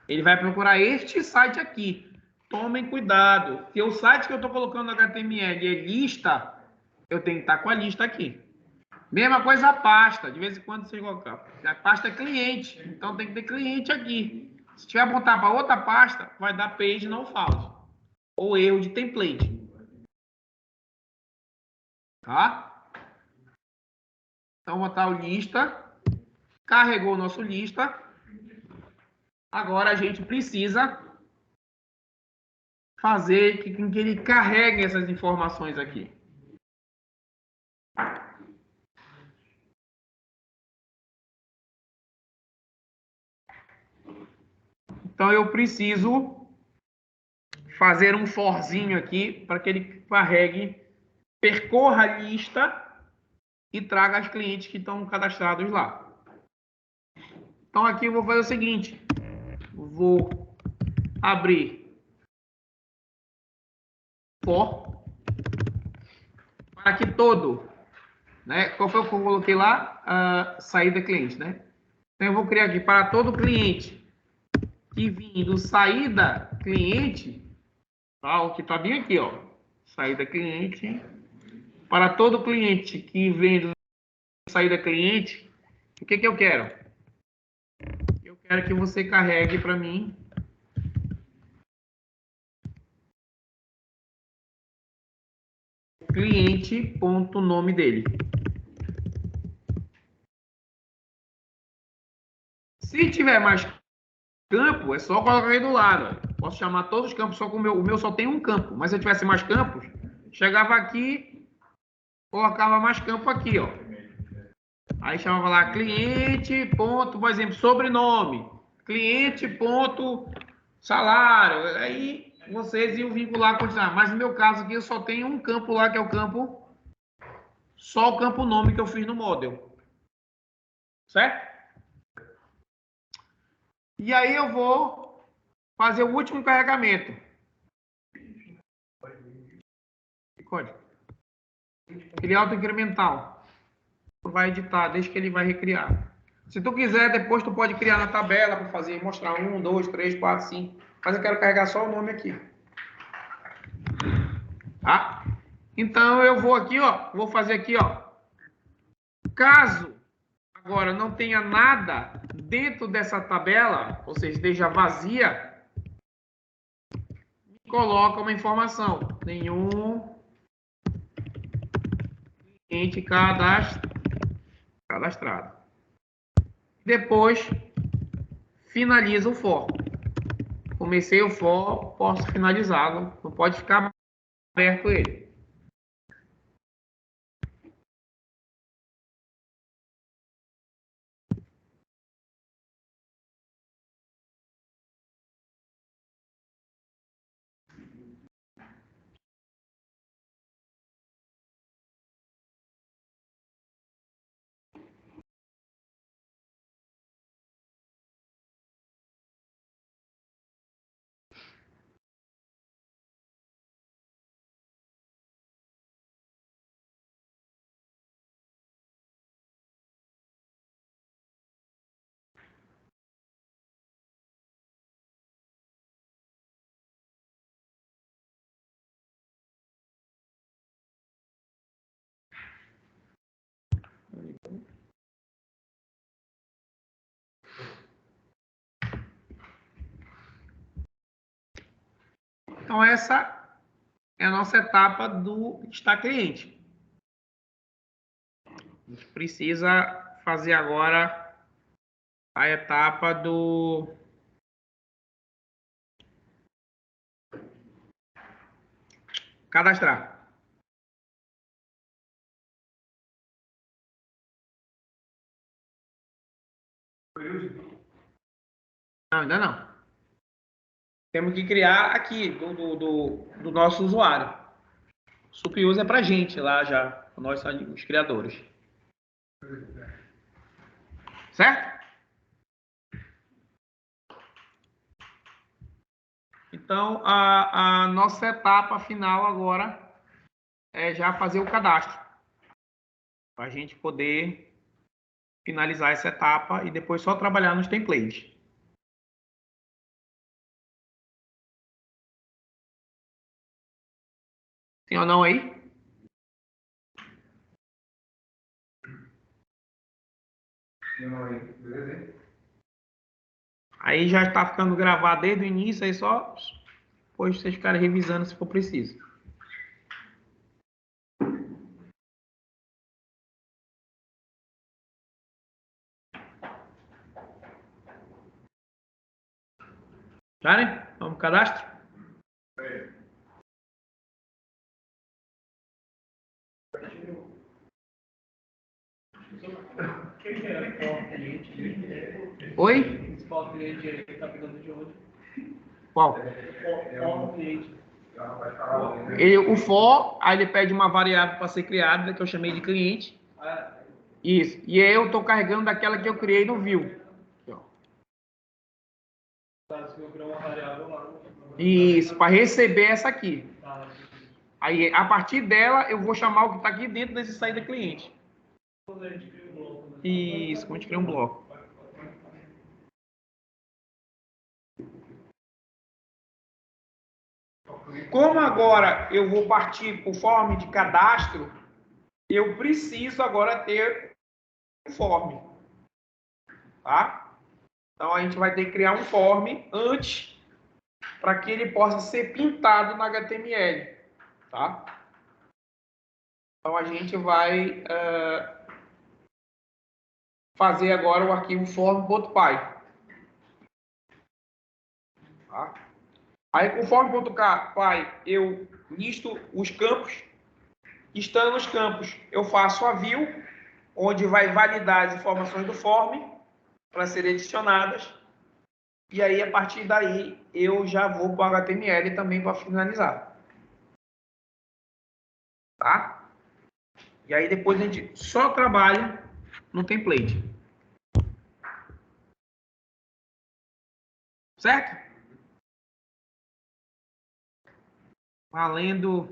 Speaker 2: Ele vai procurar este site aqui. Tomem cuidado, que o site que eu estou colocando no HTML é lista, eu tenho que estar com a lista aqui. Mesma coisa a pasta, de vez em quando você coloca. A pasta é cliente, então tem que ter cliente aqui. Se tiver apontar para outra pasta, vai dar page não found, ou erro de template. Tá? Então, vou botar o lista, carregou o nosso lista. Agora a gente precisa fazer com que ele carregue essas informações aqui. Então eu preciso fazer um forzinho aqui para que ele carregue, percorra a lista e traga os clientes que estão cadastrados lá. Então aqui eu vou fazer o seguinte, vou abrir for para que todo, né? Qual foi o que eu coloquei lá? Saída cliente, né? Então eu vou criar aqui para todo cliente que vindo saída cliente, tá? O que está bem aqui, ó, saída cliente. Para todo cliente que vem do saída cliente, o que eu quero? Eu quero que você carregue para mim cliente.nome dele. Se tiver mais campo, é só colocar aí do lado. Ó. Posso chamar todos os campos, só que o meu só tem um campo. Mas se eu tivesse mais campos, chegava aqui, colocava mais campo aqui, ó. Aí chamava lá cliente, ponto, por exemplo, sobrenome. Cliente, ponto, salário. Aí vocês iam vincular a quantidade. Mas no meu caso aqui, eu só tenho um campo lá, que é o campo, só o campo nome que eu fiz no model. Certo? E aí eu vou fazer o último carregamento. Código. Criar auto-incremental. Tu vai editar, deixa que ele vai recriar. Se tu quiser, depois tu pode criar na tabela para fazer, mostrar 1, 2, 3, 4, 5. Mas eu quero carregar só o nome aqui. Tá? Então eu vou aqui, ó, vou fazer aqui, ó. Caso agora não tenha nada dentro dessa tabela, ou seja, esteja vazia, coloca uma informação. Nenhum cliente cadastrado. Depois finaliza o for. Comecei o for, posso finalizá-lo. Não pode ficar aberto ele. Então essa é a nossa etapa do está cliente. A gente precisa fazer agora a etapa do cadastrar. Não, ainda não. Temos que criar aqui do nosso usuário. Supiusa é para gente lá já, nós somos os criadores. Certo? Então, a nossa etapa final agora é já fazer o cadastro. Para a gente poder finalizar essa etapa e depois só trabalhar nos templates. Sim ou não aí?
Speaker 1: Sim ou não aí? Beleza?
Speaker 2: Aí já está ficando gravado desde o início, aí só depois vocês ficarem revisando se for preciso. Já, né? Vamos pro cadastro? Oi?
Speaker 1: Qual cliente aí que tá pegando de onde?
Speaker 2: Qual?
Speaker 1: Qual cliente?
Speaker 2: O for, aí ele pede uma variável para ser criada, que eu chamei de cliente. Isso. E aí eu estou carregando daquela que eu criei no view. Isso, para receber essa aqui. Aí, a partir dela, eu vou chamar o que está aqui dentro desse saída cliente. Isso, como a gente cria um bloco. Como agora eu vou partir por forma de cadastro, eu preciso agora ter um form. Tá? Então, a gente vai ter que criar um form antes para que ele possa ser pintado no HTML. Tá? Então, a gente vai fazer agora o arquivo form.py. Tá? Aí, com form.py, eu listo os campos. Estando nos campos, eu faço a view, onde vai validar as informações do form para serem adicionadas. E aí, a partir daí, eu já vou para o HTML também para finalizar. Tá? E aí, depois a gente só trabalha no template. Certo? Valendo.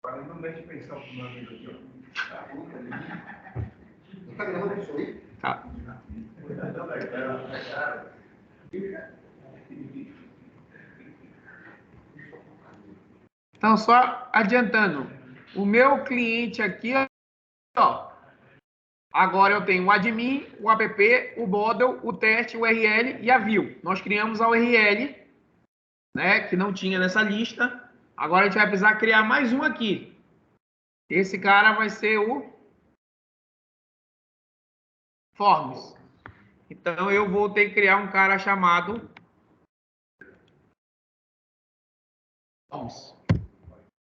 Speaker 1: Não deixa eu pensar pro meu amigo aqui, ó.
Speaker 2: Tá. Então, só adiantando. O meu cliente aqui, ó. Agora eu tenho o admin, o app, o model, o teste, o URL e a view. Nós criamos a URL, né, que não tinha nessa lista. Agora a gente vai precisar criar mais um aqui. Esse cara vai ser o Forms. Então eu vou ter que criar um cara chamado Forms.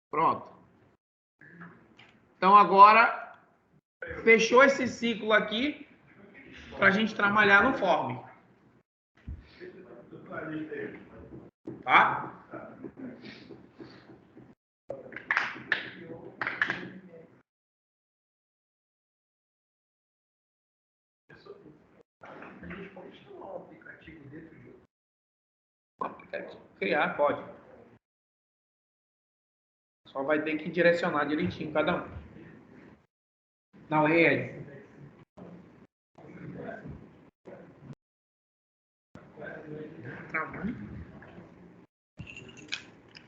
Speaker 2: Pronto. Então agora fechou esse ciclo aqui para a gente trabalhar no Form. Tá? Criar, pode. Só vai ter que direcionar direitinho cada um. Na URL.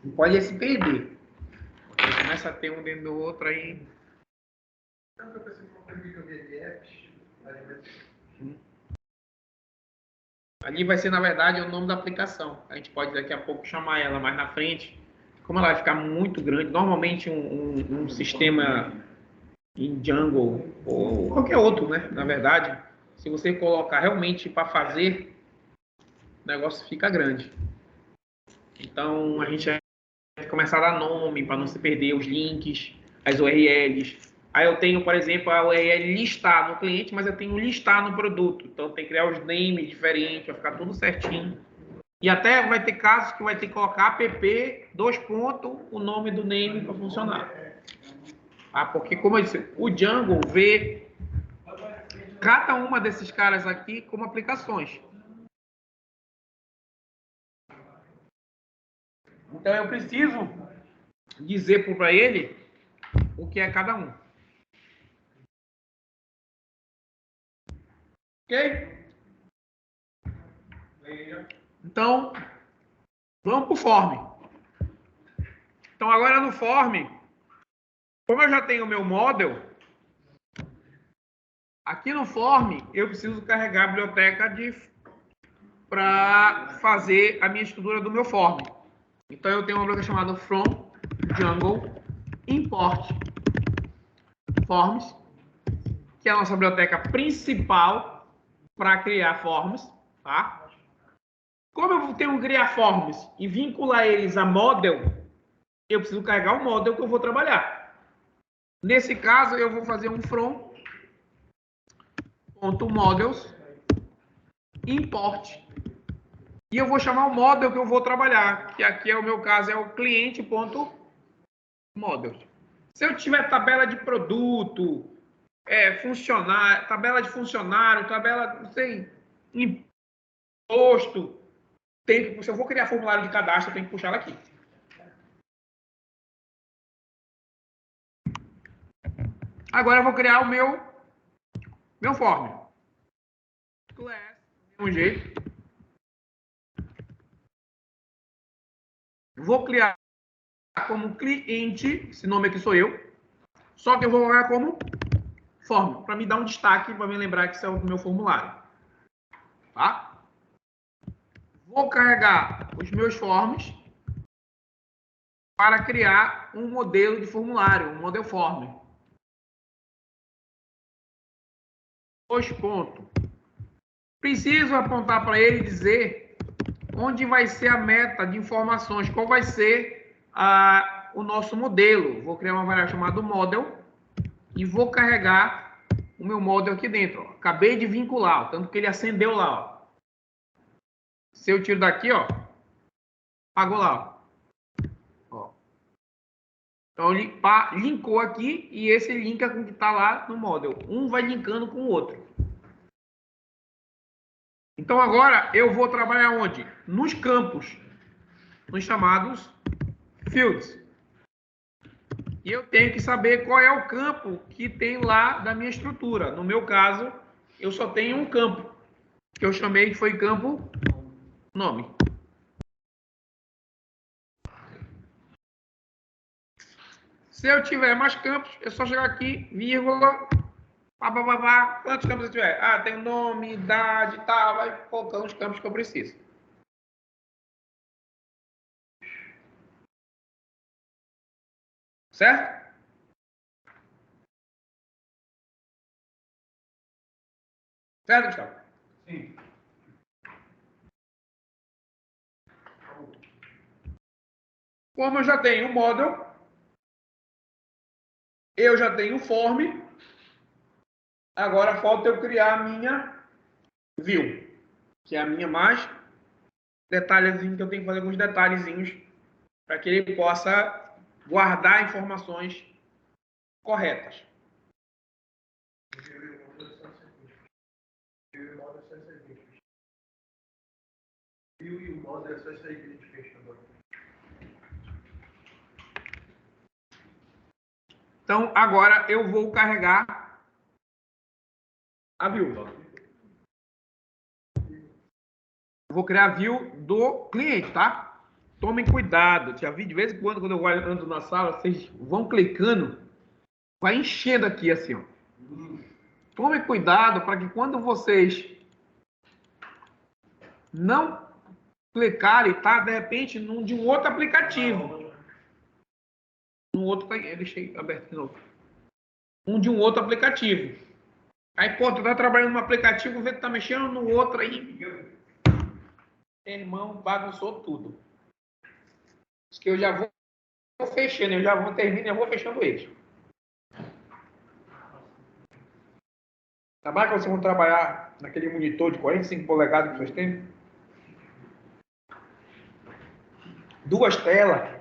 Speaker 2: Não pode se perder. Começa a ter um dentro do outro aí. Ali vai ser, na verdade, o nome da aplicação. A gente pode daqui a pouco chamar ela mais na frente. Como ela vai ficar muito grande, normalmente um sistema em Django ou qualquer outro, né? Na verdade, se você colocar realmente para fazer, o negócio fica grande. Então, a gente vai começar a dar nome para não se perder os links, as URLs. Aí eu tenho, por exemplo, a URL listar no cliente, mas eu tenho listar no produto. Então tem que criar os names diferentes, vai ficar tudo certinho. E até vai ter casos que vai ter que colocar app, o nome do name para funcionar. Ah, porque, como eu disse, o Django vê cada uma desses caras aqui como aplicações. Então eu preciso dizer para ele o que é cada um. Ok? Então, vamos para o form. Então, agora no form, como eu já tenho o meu model, aqui no form eu preciso carregar a biblioteca para fazer a minha estrutura do meu form. Então, eu tenho uma biblioteca chamada from Django import forms, que é a nossa biblioteca principal para criar forms, tá? Como eu tenho que criar forms e vincular eles a model, eu preciso carregar o model que eu vou trabalhar. Nesse caso, eu vou fazer um from.models import. E eu vou chamar o model que eu vou trabalhar, que aqui é o meu caso, é o cliente.models. Se eu tiver tabela de produto, tabela de funcionário, tabela, não sei, imposto, se eu vou criar formulário de cadastro, eu tenho que puxar ela aqui. Agora eu vou criar o meu form. Class, do mesmo jeito. Vou criar como cliente, esse nome aqui sou eu, só que eu vou colocar como form, para me dar um destaque, para me lembrar que isso é o meu formulário. Tá? Vou carregar os meus forms para criar um modelo de formulário, um model form. dois pontos. Preciso apontar para ele e dizer onde vai ser a meta de informações, qual vai ser o nosso modelo. Vou criar uma variável chamada model e vou carregar o meu model aqui dentro. Ó. Acabei de vincular, ó, tanto que ele acendeu lá. Ó. Se eu tiro daqui, ó, apagou lá. Ó. Então ele linkou aqui e esse linka com o que está lá no model. Um vai linkando com o outro. Então agora eu vou trabalhar onde? Nos campos, nos chamados fields. E eu tenho que saber qual é o campo que tem lá da minha estrutura. No meu caso, eu só tenho um campo, que eu chamei que foi campo nome. Se eu tiver mais campos, é só chegar aqui, vírgula, quantos campos eu tiver? Ah, tem o nome, idade e tal, vai colocando os campos que eu preciso. Certo? Certo, Gustavo?
Speaker 1: Sim.
Speaker 2: Como eu já tenho o model, eu já tenho o form, agora falta eu criar a minha view, que é a minha mais detalhezinho, que eu tenho que fazer alguns detalhezinhos para que ele possa guardar informações corretas.
Speaker 1: E o modo é só essa identification agora.
Speaker 2: Então, agora eu vou carregar a view. Vou criar a view do cliente, tá? Tomem cuidado. De vez em quando eu ando na sala, vocês vão clicando, vai enchendo aqui assim, ó. Tomem cuidado para que quando vocês não clicarem, tá? De repente, de um outro aplicativo. Deixei aberto de novo. De um outro aplicativo. Aí, pô, tu tá trabalhando no aplicativo, vê que tá mexendo no outro aí. Irmão, bagunçou tudo. Acho que eu já vou fechando, eu já vou terminando, eu vou fechando eles. Tá mais que vocês vão trabalhar naquele monitor de 45 polegadas que vocês têm? Duas telas.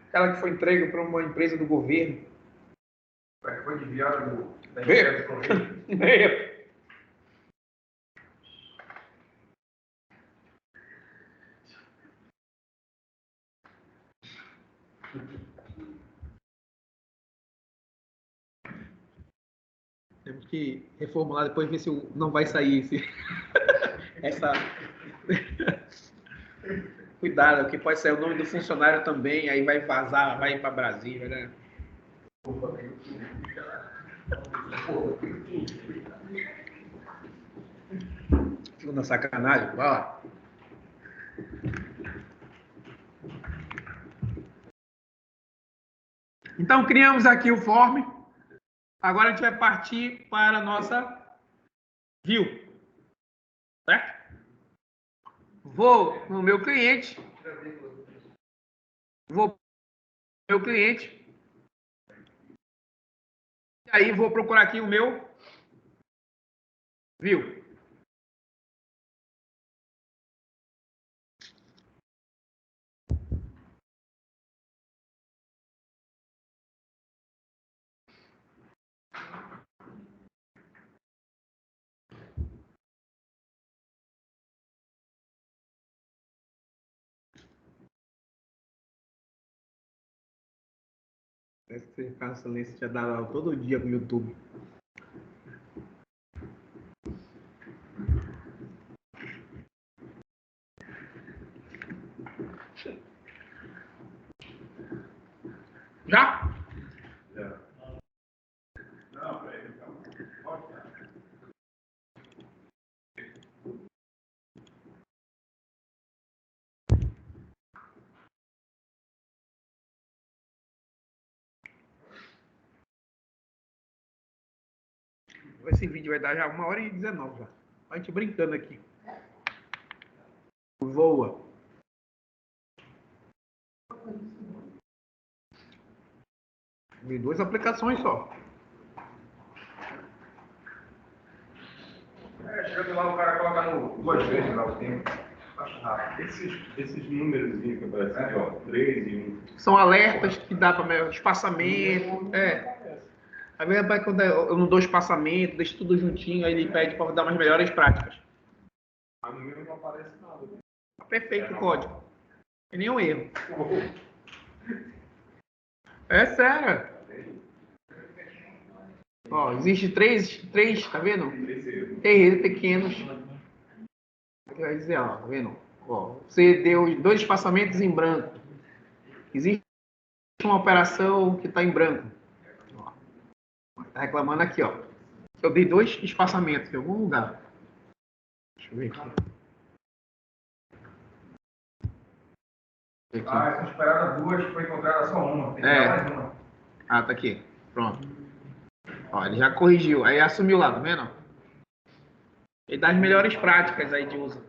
Speaker 2: Aquela que foi entregue para uma empresa do governo.
Speaker 1: Foi enviado da empresa do governo.
Speaker 2: Temos que reformular depois, ver se não vai sair essa. Cuidado, que pode sair o nome do funcionário também, aí vai vazar, vai para Brasília, né? Fico na sacanagem, vai lá. Então, criamos aqui o form. Agora a gente vai partir para a nossa view. Certo? Vou no meu cliente. Vou no meu cliente. E aí vou procurar aqui o meu view. Parece que você ficar no silêncio já dá aula todo dia no YouTube. Já? Esse vídeo vai dar já 1h19 já. A gente brincando aqui. Voa. Vi 2 aplicações só.
Speaker 1: Chega lá, o cara coloca no 2 vezes lá o tempo. Acho rápido.
Speaker 3: Esses números que aparecem aqui, ó, 3 e 1.
Speaker 2: São alertas que dá para espaçamento. Às vezes vai quando eu não dou espaçamento, deixo tudo juntinho, aí ele pede para dar umas melhores práticas.
Speaker 3: Mas no meu não aparece nada.
Speaker 2: Tá perfeito o código. Tem nenhum erro. É sério. Ó, existe três, tá vendo?
Speaker 3: 3 erros.
Speaker 2: Terreiros pequenos. Vai dizer, ó, tá vendo? Ó, você deu 2 espaçamentos em branco. Existe uma operação que está em branco. Ó, tá reclamando aqui, ó. Eu dei 2 espaçamentos em algum lugar. Deixa eu ver aqui.
Speaker 1: Ah, são esperadas 2, foi encontrada só uma. Tem que dar mais uma.
Speaker 2: Ah, tá aqui. Pronto. Ó, ele já corrigiu. Aí assumiu lá, tá vendo? Ele dá as melhores práticas aí de uso.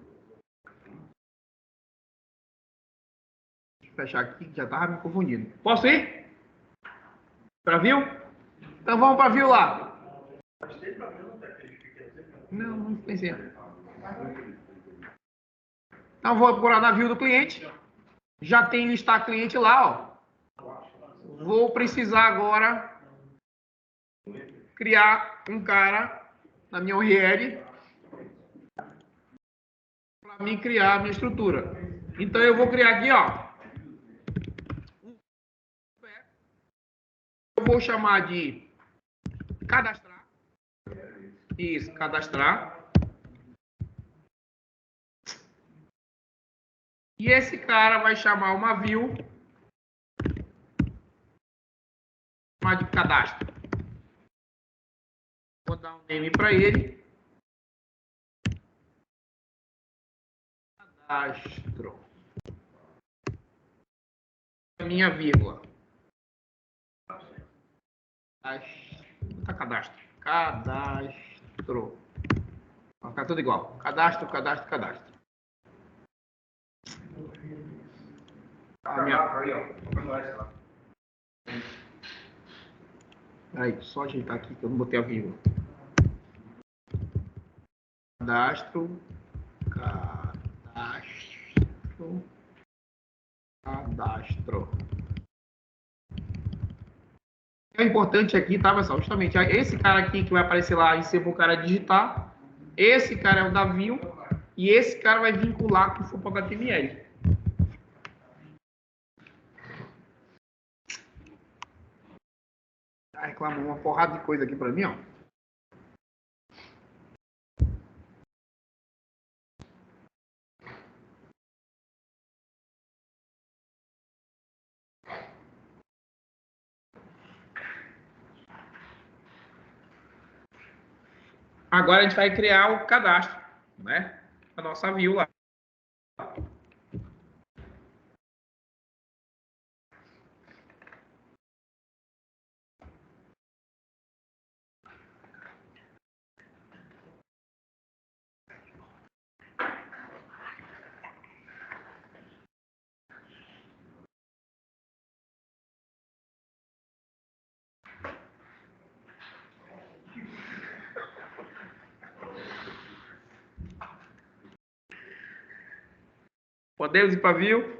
Speaker 2: Deixa eu fechar aqui, que já tava me confundindo. Posso ir? Pra view? Então vamos pra view lá. Não pensei. Então vou procurar na view do cliente. Já tem listar cliente lá, ó. Vou precisar agora criar um cara na minha URL para mim criar a minha estrutura. Então eu vou criar aqui, ó. Eu vou chamar de cadastrar. Isso, cadastrar. E esse cara vai chamar uma view, chamar de cadastro. Vou dar um name para ele. Cadastro. Minha vírgula. Tá cadastro. Cadastro. Vai ficar tudo igual. Cadastro, cadastro, cadastro.
Speaker 1: Tá aí, ó. Colocando essa lá.
Speaker 2: Aí, só ajeitar aqui que eu não botei a vírgula. Cadastro. Cadastro. Cadastro. É importante aqui, tá, pessoal? Justamente esse cara aqui que vai aparecer lá em cima para o cara digitar. Esse cara é o da view. E esse cara vai vincular com o for para HTML. Reclamou uma porrada de coisa aqui para mim, ó. Agora a gente vai criar o cadastro, né? A nossa view lá. Podemos ir para view?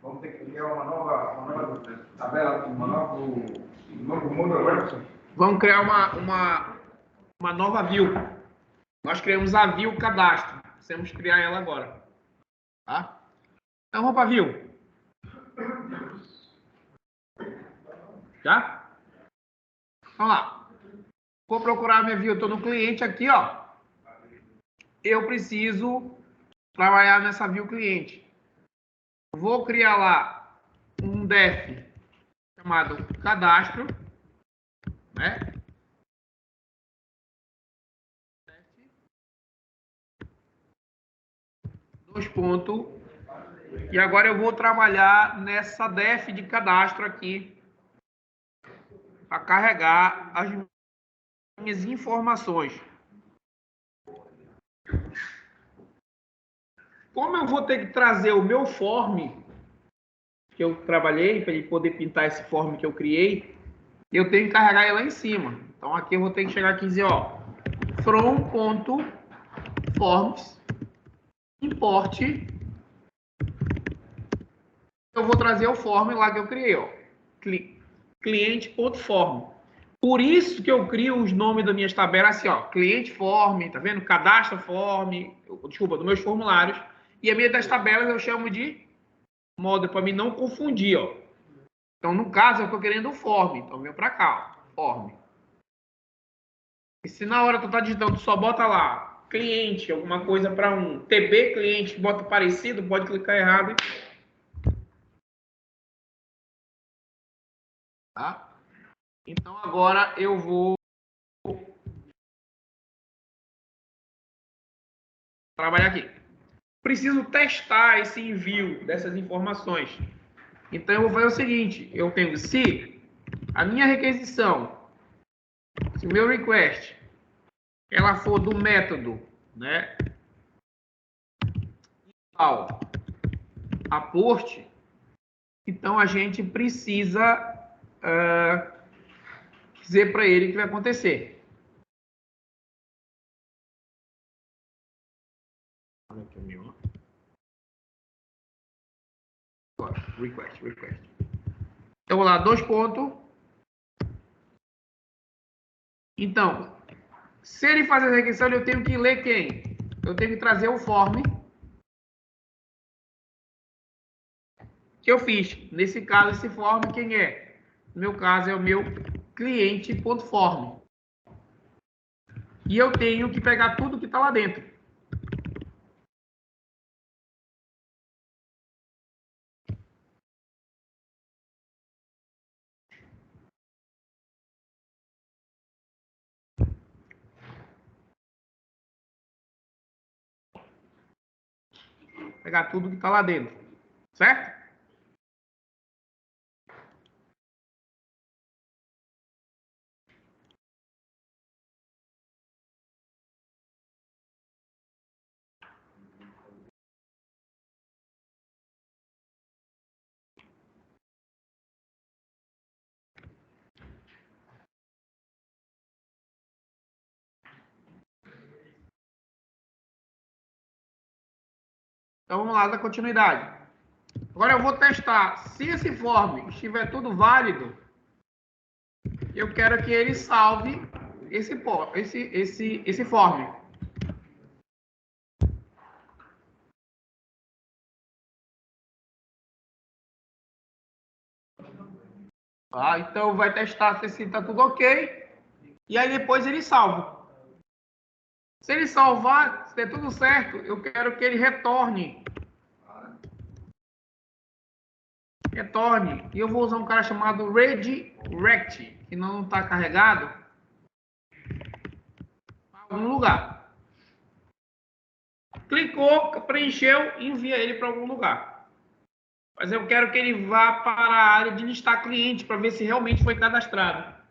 Speaker 1: Vamos ter que criar uma nova tabela, um novo mundo agora.
Speaker 2: Vamos criar uma nova view. Nós criamos a view cadastro. Precisamos criar ela agora. Tá? Então vamos para a view. Já? Vamos lá. Vou procurar a minha view. Estou no cliente aqui, ó. Eu preciso trabalhar nessa view cliente. Vou criar lá um def chamado cadastro, né? Dois pontos. E agora eu vou trabalhar nessa def de cadastro aqui para carregar as minhas informações. Como eu vou ter que trazer o meu form que eu trabalhei, para ele poder pintar esse form que eu criei, eu tenho que carregar ele lá em cima. Então aqui eu vou ter que chegar aqui e dizer, ó, from.forms import. Eu vou trazer o form lá que eu criei, ó, cliente.form. Por isso que eu crio os nomes das minhas tabelas assim, ó, cliente form, tá vendo? Cadastro form, desculpa, dos meus formulários. E a minha das tabelas eu chamo de model, para mim não confundir, ó. Então, no caso, eu estou querendo o form. Então, venho para cá, ó, form. E se na hora tu tá digitando, tu só bota lá, cliente, alguma coisa para um TB cliente, bota parecido, pode clicar errado. Tá? Então, agora eu vou trabalhar aqui. Preciso testar esse envio dessas informações. Então, eu vou fazer o seguinte. Eu tenho, se a minha requisição, se o meu request, ela for do método, né, a post, então a gente precisa dizer para ele o que vai acontecer. Olha aqui o meu. Request. Então, vou lá, dois pontos. Então, se ele fazer a requisição, eu tenho que ler quem? Eu tenho que trazer o form que eu fiz. Nesse caso, esse form, quem é? No meu caso, é o meu cliente.form. E eu tenho que pegar tudo que está lá dentro. Pegar tudo que está lá dentro. Certo? Então, vamos lá, da continuidade. Agora eu vou testar. Se esse form estiver tudo válido, eu quero que ele salve esse form. Tá? Então, vai testar se está tudo ok. E aí, depois ele salva. Se ele salvar, se der tudo certo, eu quero que ele retorne. E eu vou usar um cara chamado redirect, que não está carregado, para algum lugar. Clicou, preencheu, envia ele para algum lugar. Mas eu quero que ele vá para a área de listar cliente, para ver se realmente foi cadastrado.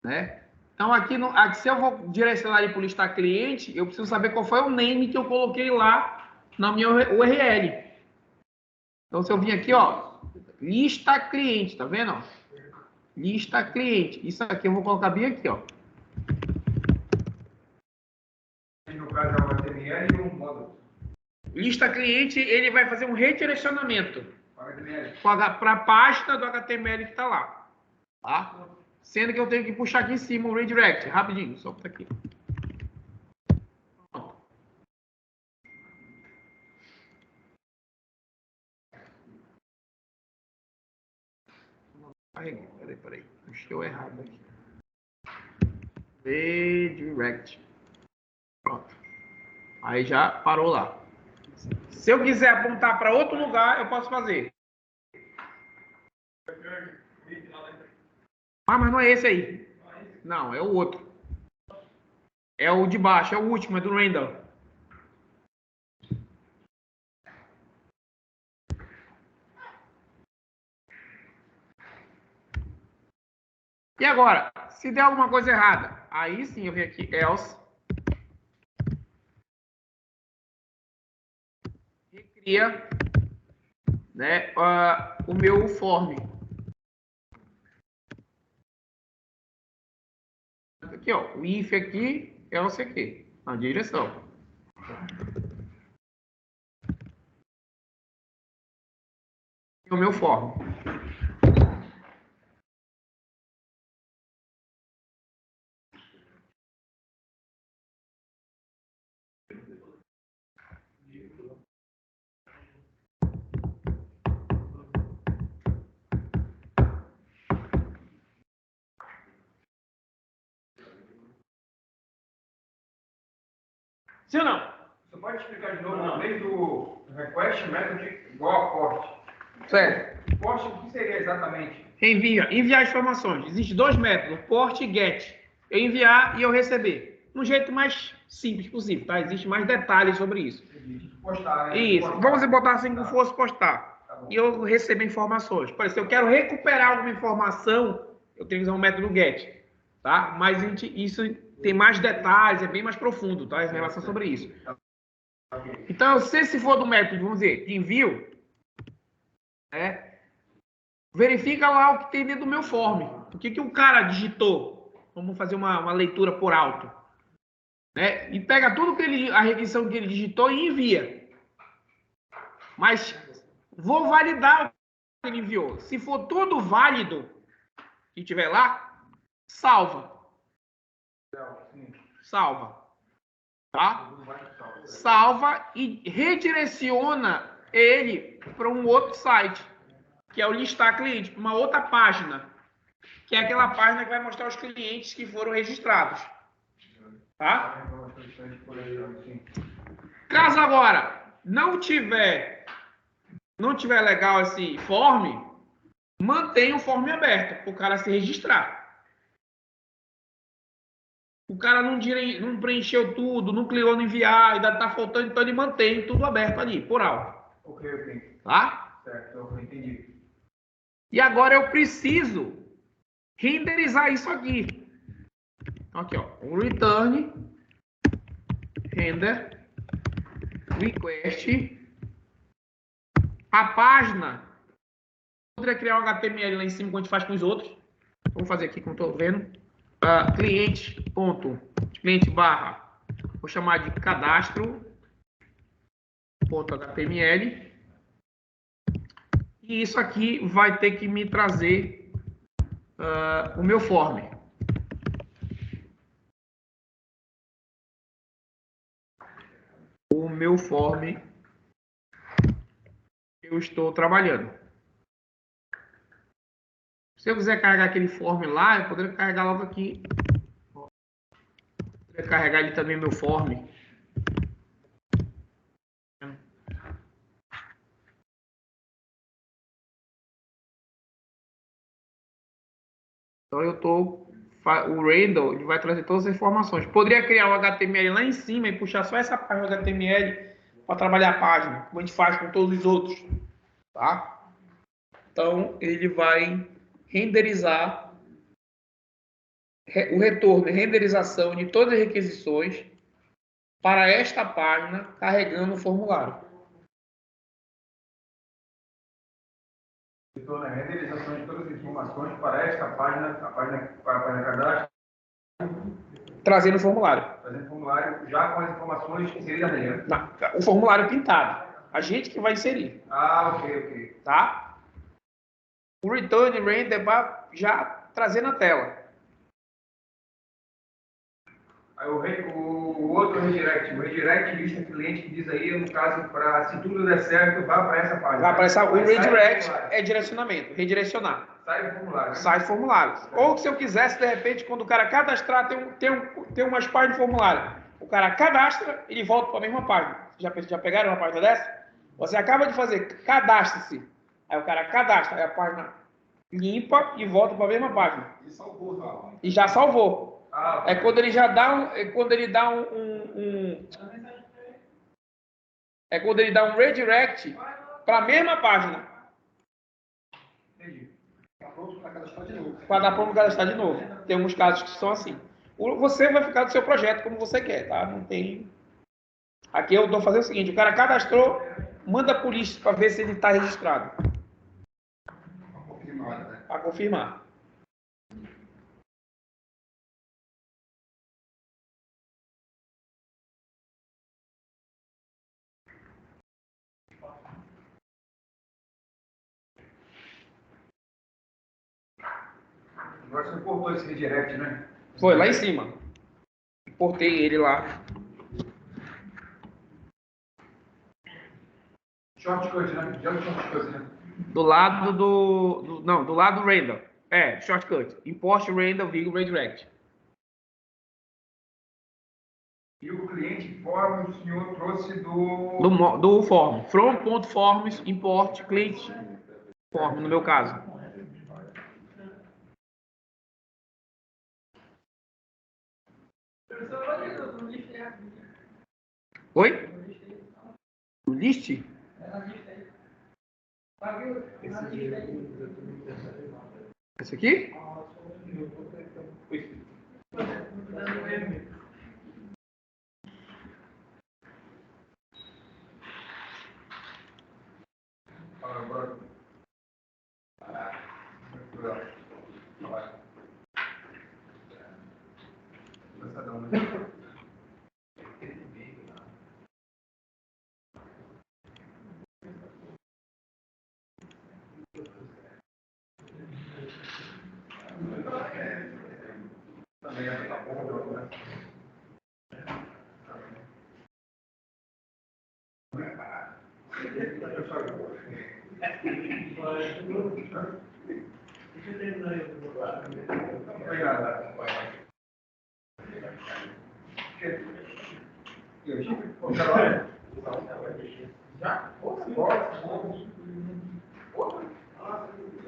Speaker 2: Né? Então, aqui, se eu vou direcionar ele para listar cliente, eu preciso saber qual foi o name que eu coloquei lá na minha URL. Então, se eu vim aqui, ó, lista cliente, tá vendo? Lista cliente. Isso aqui eu vou colocar bem aqui, ó.
Speaker 1: No caso é um HTML e um módulo.
Speaker 2: lista cliente, ele vai fazer um redirecionamento
Speaker 1: HTML.
Speaker 2: para a página do HTML que está lá. Tá? Sendo que eu tenho que puxar aqui em cima o redirect, rapidinho, só para aqui. Pronto. Peraí. Puxei o errado aqui. Redirect. Pronto. Aí já parou lá. Se eu quiser apontar para outro lugar, eu posso fazer. Ah, mas não é esse aí. Não, é o outro. É o de baixo, é o último, é do Randall. E agora, se der alguma coisa errada, aí sim eu venho aqui, else. Recria, né, o meu form. Aqui, ó, o if aqui, else aqui, na direção. E o meu form. Sim ou não?
Speaker 1: Você pode explicar de novo, além do request method igual a post?
Speaker 2: Certo.
Speaker 1: Post, o que seria exatamente?
Speaker 2: Enviar informações. Existem dois métodos, port e get. Eu enviar e eu receber. No jeito mais simples possível, tá? Existe mais detalhes sobre isso.
Speaker 1: Postar, né?
Speaker 2: Isso.
Speaker 1: Postar.
Speaker 2: Vamos botar assim que fosse postar.
Speaker 1: Tá
Speaker 2: E eu receber informações. Por exemplo, se eu quero recuperar alguma informação, eu tenho que usar um método get. Tá? Mas isso tem mais detalhes, é bem mais profundo, tá? Em relação sobre isso. Então, se for do método, vamos dizer, de envio, né? Verifica lá o que tem dentro do meu form. O que o cara digitou. Vamos fazer uma leitura por alto. Né? E pega tudo que a requisição que ele digitou e envia. Mas vou validar o que ele enviou. Se for tudo válido, que tiver lá, salva. Salva. Tá? Salva e redireciona ele para um outro site, que é o listar cliente, para uma outra página, que é aquela página que vai mostrar os clientes que foram registrados. Tá? Caso agora não tiver legal esse form, mantenha o form aberto para o cara se registrar. O cara não preencheu tudo, não cliou no enviar, ainda está faltando, então ele mantém tudo aberto ali, por alto.
Speaker 1: Ok.
Speaker 2: Tá?
Speaker 1: Certo, eu entendi.
Speaker 2: E agora eu preciso renderizar isso aqui. Então, aqui, ó, o return render request. A página, poderia criar um HTML lá em cima, como a gente faz com os outros. Vamos fazer aqui, como estou vendo. Cliente barra, vou chamar de cadastro.html. E isso aqui vai ter que me trazer o meu form. O meu form que eu estou trabalhando. Se eu quiser carregar aquele form lá, eu poderia carregar logo aqui. Poderia carregar ele também meu form. Então o Randall ele vai trazer todas as informações. Poderia criar um HTML lá em cima e puxar só essa página do HTML para trabalhar a página, como a gente faz com todos os outros, tá? Então ele vai renderizar o retorno, renderização de todas as requisições para esta página carregando o formulário.
Speaker 1: Retorno a renderização de todas as informações para esta página, para a página cadastro.
Speaker 2: Trazendo o formulário.
Speaker 1: Fazendo formulário já com as informações inseridas dentro.
Speaker 2: O formulário pintado. A gente que vai inserir.
Speaker 1: Ah, ok.
Speaker 2: Tá? O return render já trazer na tela.
Speaker 1: Aí o outro redirect. O redirect lista cliente que diz aí, no caso, para se tudo der certo, vá para essa página.
Speaker 2: Vai para essa. O
Speaker 1: Mas sai
Speaker 2: redirect
Speaker 1: do formulário.
Speaker 2: é direcionamento. Redirecionar.
Speaker 1: Sai do formulário. Né?
Speaker 2: Sai do formulário. Ou se eu quisesse, de repente, quando o cara cadastrar, tem umas páginas de formulário. O cara cadastra, ele volta para a mesma página. Já pegaram uma página dessa? Você acaba de fazer, cadastre-se. Aí o cara cadastra, aí a página limpa e volta para a mesma página.
Speaker 1: E salvou, tá?
Speaker 2: E já salvou.
Speaker 1: Ah,
Speaker 2: É quando ele já dá quando ele dá é quando ele dá um redirect para a mesma página.
Speaker 1: entendi. Está pronto para cadastrar de novo.
Speaker 2: Para dar para cadastrar de novo. Tem alguns casos que são assim. Você vai ficar do seu projeto como você quer, tá? Não tem. Aqui eu estou fazendo o seguinte: o cara cadastrou, manda a polícia para ver se ele está registrado.
Speaker 1: Para confirmar, né?
Speaker 2: Para confirmar.
Speaker 1: Agora você importou esse redirect, né?
Speaker 2: Foi lá em cima. Importei ele lá.
Speaker 1: Shortcut, né? Já shortcut, né?
Speaker 2: Do lado do lado do render. Shortcut. Import render, vírgula redirect.
Speaker 1: E o cliente form, o senhor trouxe do...
Speaker 2: Do form. From.forms, import, cliente, form, no meu caso. Oi? List? Esse aqui?
Speaker 1: Agora. Cansadão, né? Também é da porra, né? Obrigado. Já? Outra?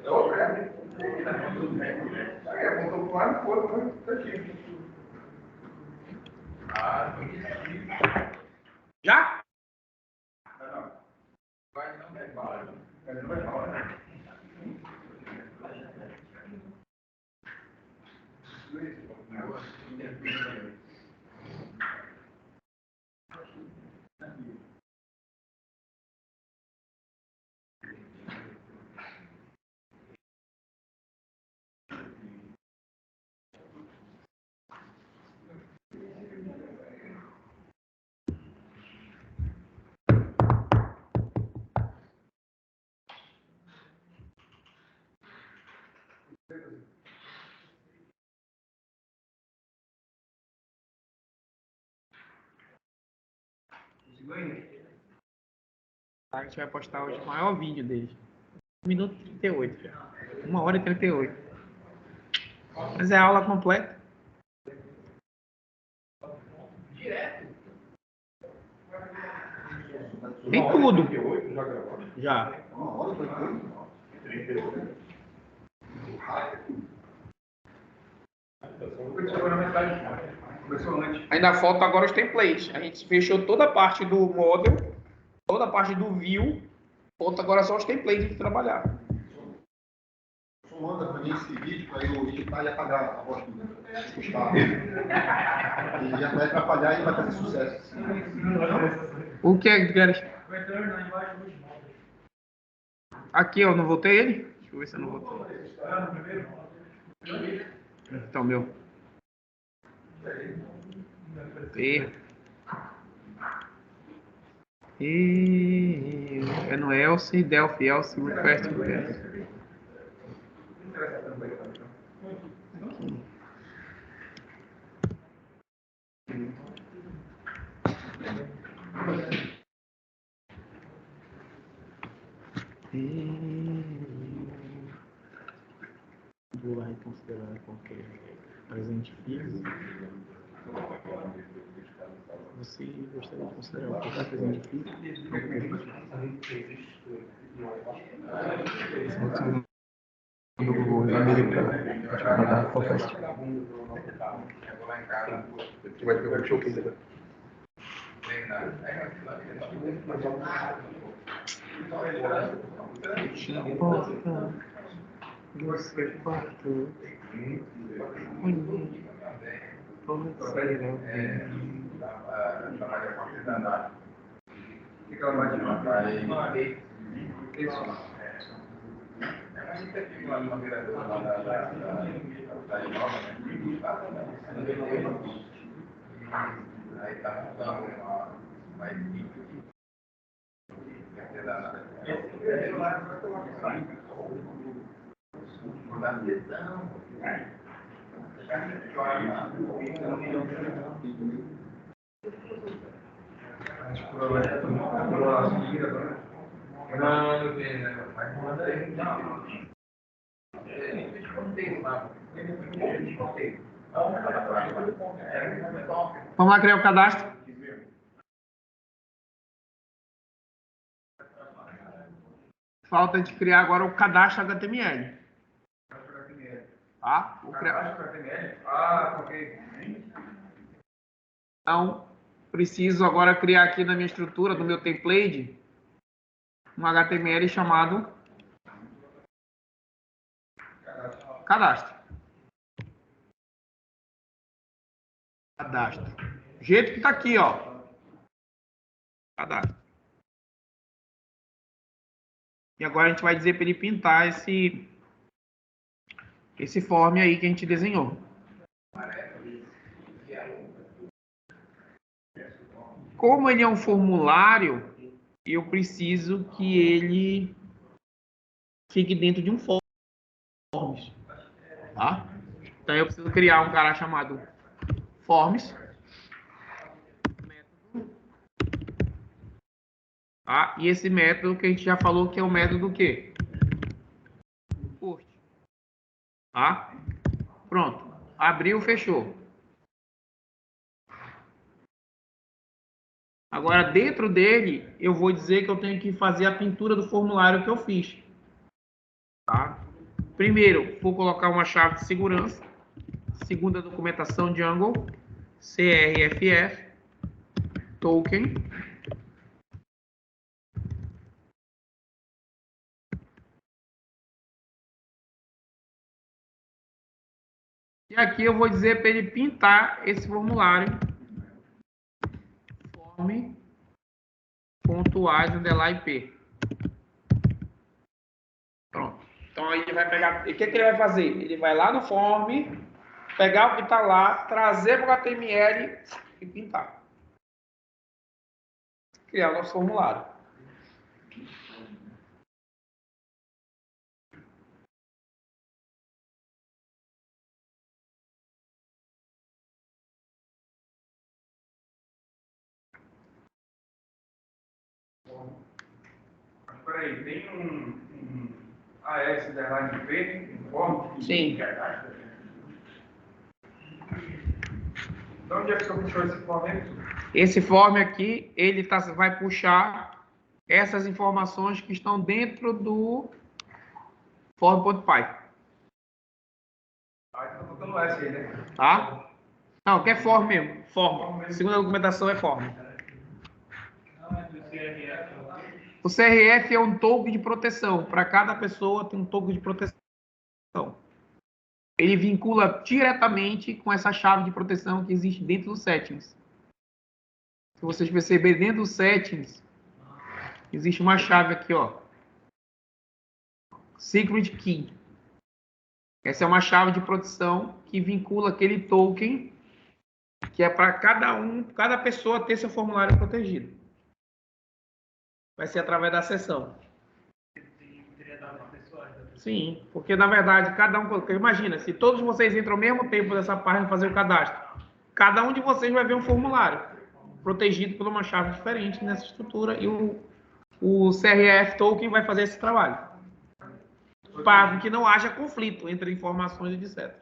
Speaker 1: É outra, é? Voltou pro lado, foi, tá aqui.
Speaker 2: Já?
Speaker 1: Não. Vai não vai mal. Não vai mal, né?
Speaker 2: A gente vai postar hoje o maior vídeo dele. 1 minuto e 38 já. 1 hora e 38. Mas é a aula completa. Tem tudo. Já.
Speaker 1: Chegou na metade. Começou antes.
Speaker 2: Ainda falta agora os templates. A gente fechou toda a parte do model, toda a parte do view. Falta agora só os templates de trabalhar.
Speaker 4: Manda para mim esse vídeo para eu editar e apagar a voz do Gustavo. E já vai atrapalhar e vai fazer sucesso.
Speaker 2: O que é que queres? Aqui, eu não votei ele? Deixa eu ver se eu não votei. Então, meu. P. E é no else, Delphi else, request request. Vou lá e considerar qualquer presente fixo. Você gostaria de considerar qualquer presente fixo? Eu vou mandar qualquer tipo. Vai pegar o showcase agora. Você quarto.
Speaker 1: Fica lá de isso.
Speaker 2: Vamos lá criar o cadastro. Falta de criar agora o cadastro HTML. Tá? Vou criar.
Speaker 1: Ok.
Speaker 2: Então, preciso agora criar aqui na minha estrutura, no meu template, um HTML chamado cadastro. Cadastro. Do jeito que está aqui, ó. Cadastro. E agora a gente vai dizer para ele pintar esse form aí que a gente desenhou. Como ele é um formulário, eu preciso que ele fique dentro de um forms, tá? Então eu preciso criar um cara chamado forms, tá? E esse método que a gente já falou que é o método do quê? Post, tá? Pronto, abriu, fechou. Agora, dentro dele, eu vou dizer que eu tenho que fazer a pintura do formulário que eu fiz. Tá? Primeiro, vou colocar uma chave de segurança. Segunda documentação Django, CRFF, token. E aqui eu vou dizer para ele pintar esse formulário. Form.as_ip. Pronto. Então aí ele vai pegar. E o que ele vai fazer? Ele vai lá no form, pegar o que está lá, trazer para o HTML e pintar. Criar o nosso formulário.
Speaker 1: Peraí, tem um AS_P, um form?
Speaker 2: Sim.
Speaker 1: De onde é que você puxou esse form aí?
Speaker 2: Esse form aqui, ele vai puxar essas informações que estão dentro do form.py.
Speaker 1: Então tá botando S aí, né?
Speaker 2: Tá? Não, que é form mesmo. Form. Segunda documentação é form. O CRF é um token de proteção. Para cada pessoa tem um token de proteção. Ele vincula diretamente com essa chave de proteção que existe dentro dos settings. Se vocês perceberem, dentro dos settings, existe uma chave aqui, ó. Secret Key. Essa é uma chave de proteção que vincula aquele token que é para cada pessoa ter seu formulário protegido. Vai ser através da sessão. Sim, porque na verdade cada um, porque imagina, se todos vocês entram ao mesmo tempo nessa página fazer o cadastro, cada um de vocês vai ver um formulário protegido por uma chave diferente nessa estrutura e o CRF Token vai fazer esse trabalho para que não haja conflito entre informações e etc.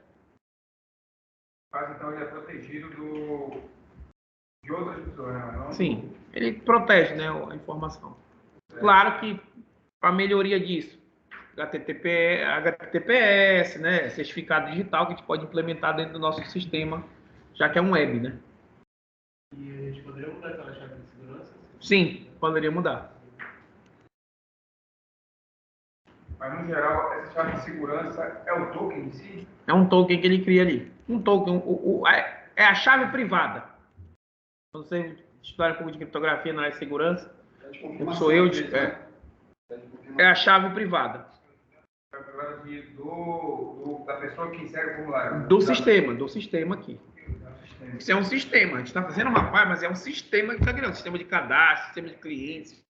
Speaker 1: Mas então ele é protegido de outras pessoas, não?
Speaker 2: Sim, ele protege, né, a informação. Claro que para melhoria disso, HTTPS, né, certificado digital que a gente pode implementar dentro do nosso sistema, já que é um web, né?
Speaker 5: E a gente poderia mudar aquela chave de segurança?
Speaker 2: Sim, poderia mudar.
Speaker 1: Mas no geral, essa chave de segurança é o token em si?
Speaker 2: É um token que ele cria ali. Um token, é a chave privada. Quando você estudar um pouco de criptografia na área de segurança, como sou eu, é a chave privada.
Speaker 1: É privada da pessoa que segue o formulário?
Speaker 2: Do sistema aqui. Isso é um sistema. A gente está fazendo uma parte, mas é um sistema que está criando. Sistema de cadastro, sistema de clientes,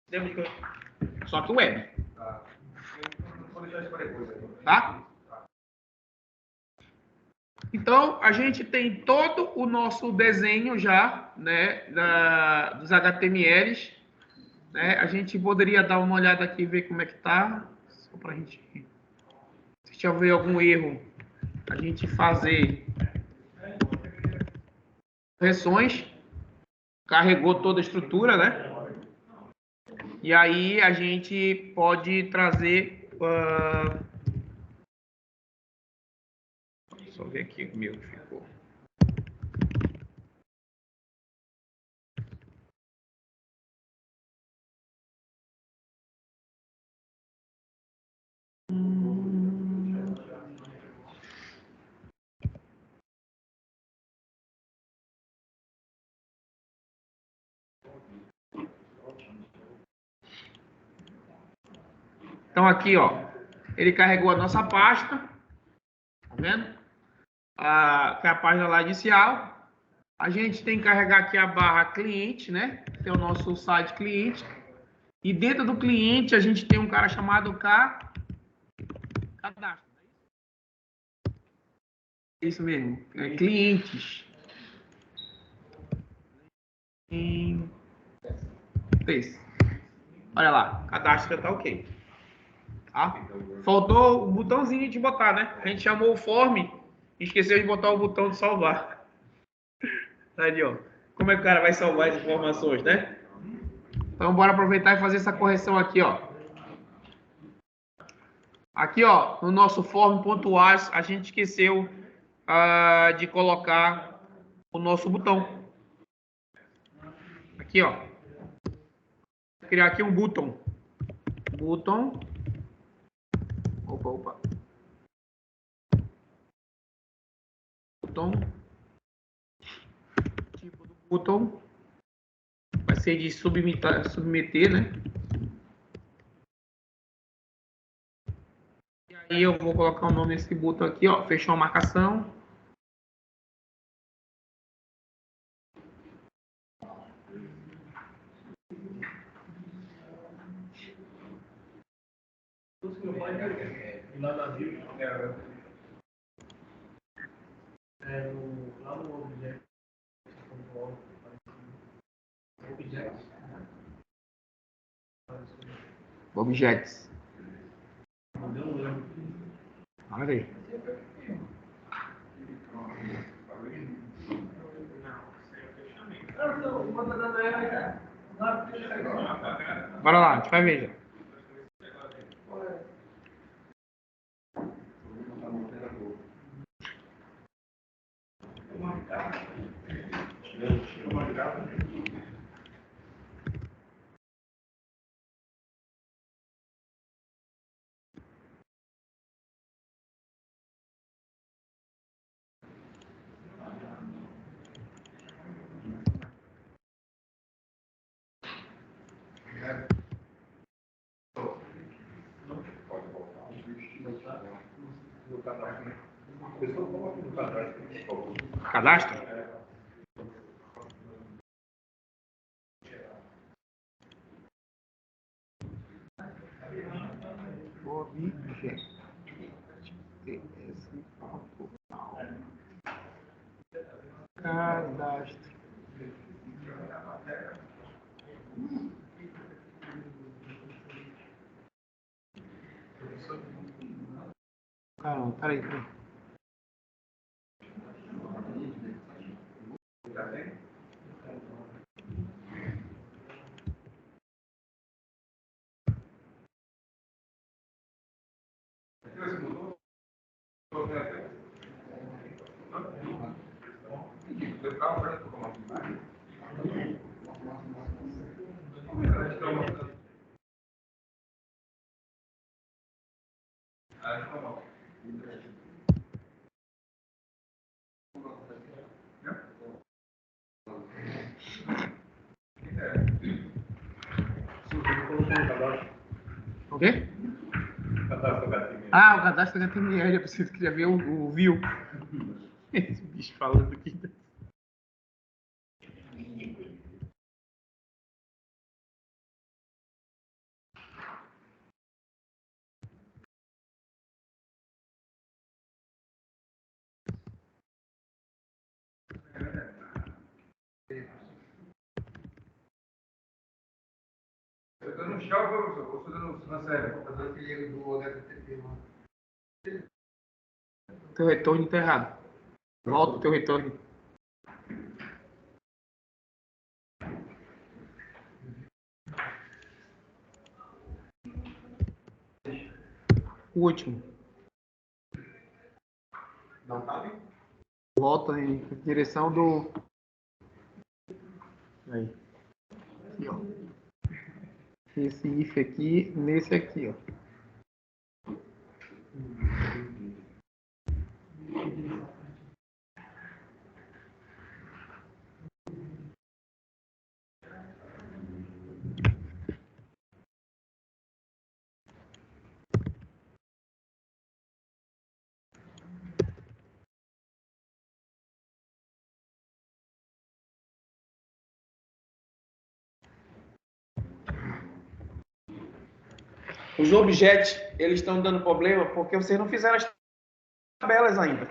Speaker 2: sistema de... Só que web.
Speaker 1: Tá. Vou deixar isso para depois.
Speaker 2: Tá? Então, a gente tem todo o nosso desenho já, né, dos HTMLs. Né? A gente poderia dar uma olhada aqui e ver como é que tá. Só para a gente... Se houver algum erro, a gente fazer correções. Carregou toda a estrutura, né? E aí a gente pode trazer... Só ver aqui o meu que ficou. Então aqui, ó, ele carregou a nossa pasta, tá vendo? Que é a página lá inicial. A gente tem que carregar aqui a barra cliente, né? Tem o nosso site cliente. E dentro do cliente a gente tem um cara chamado cadastro. Isso mesmo, é clientes. Esse. Olha lá, cadastro já tá ok. Tá? Faltou o botãozinho de botar, né? A gente chamou o form e esqueceu de botar o botão de salvar. Ali, ó. Como é que o cara vai salvar as informações, né? Então, bora aproveitar e fazer essa correção aqui, ó. Aqui, ó, no nosso form.as, a gente esqueceu de colocar o nosso botão. Aqui, ó. Vou criar aqui um botão. Opa. Botão. Tipo do botão. Vai ser de submeter, né? E aí eu vou colocar o nome desse botão aqui, ó. Fechou a marcação.
Speaker 5: Lá na view, lá no objeto,
Speaker 2: Objetos.
Speaker 5: deu um erro.
Speaker 2: Olha aí. Bora lá, a gente vai ver já. Cadastro? Objeto. TS. Cadastro. Caramba, peraí. O quê? Ah, o cadastro HTML, eu preciso queria ver o view. Esse bicho falando aqui.
Speaker 1: Eu estou no chão, professor. Eu estou na série. Vou fazer aquele erro do HTTP.
Speaker 2: Teu retorno está errado. Volta o teu retorno. O último.
Speaker 4: Não cabe?
Speaker 2: Volta em direção do... Aí. Aqui, ó. Esse if aqui, nesse aqui, ó. Os objetos, eles estão dando problema porque vocês não fizeram as tabelas ainda.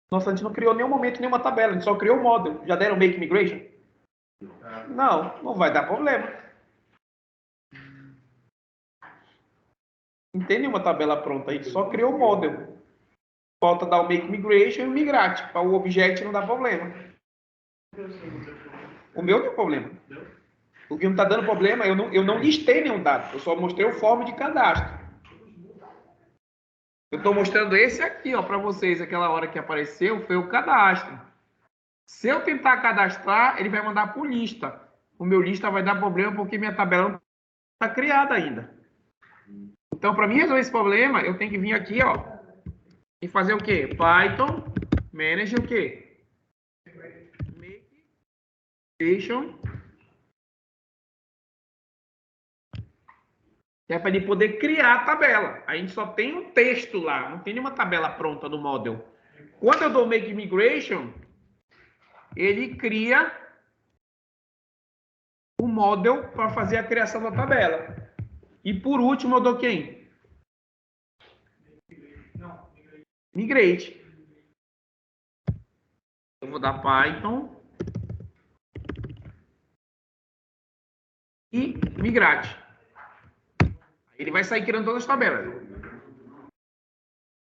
Speaker 2: Nossa, a gente não criou em nenhum momento nenhuma tabela, a gente só criou o model. Já deram make migration? Não, não vai dar problema. Não tem nenhuma tabela pronta, a gente só criou o model. Falta dar o make migration e o migrate. Para o object não dá problema. O meu deu problema. O que não está dando problema, eu não listei nenhum dado. Eu só mostrei o form de cadastro. Eu estou mostrando esse aqui, ó, para vocês. Aquela hora que apareceu foi o cadastro. Se eu tentar cadastrar, ele vai mandar por lista. O meu lista vai dar problema porque minha tabela não está criada ainda. Então, para mim resolver esse problema, eu tenho que vir aqui, ó, e fazer o quê? Python manage o quê? Make migration. Que é para ele poder criar a tabela. A gente só tem um texto lá, não tem nenhuma tabela pronta no model. Quando eu dou make migration, ele cria o model para fazer a criação da tabela. E por último eu dou quem? Migrate. Eu vou dar Python e migrate. Ele vai sair criando todas as tabelas.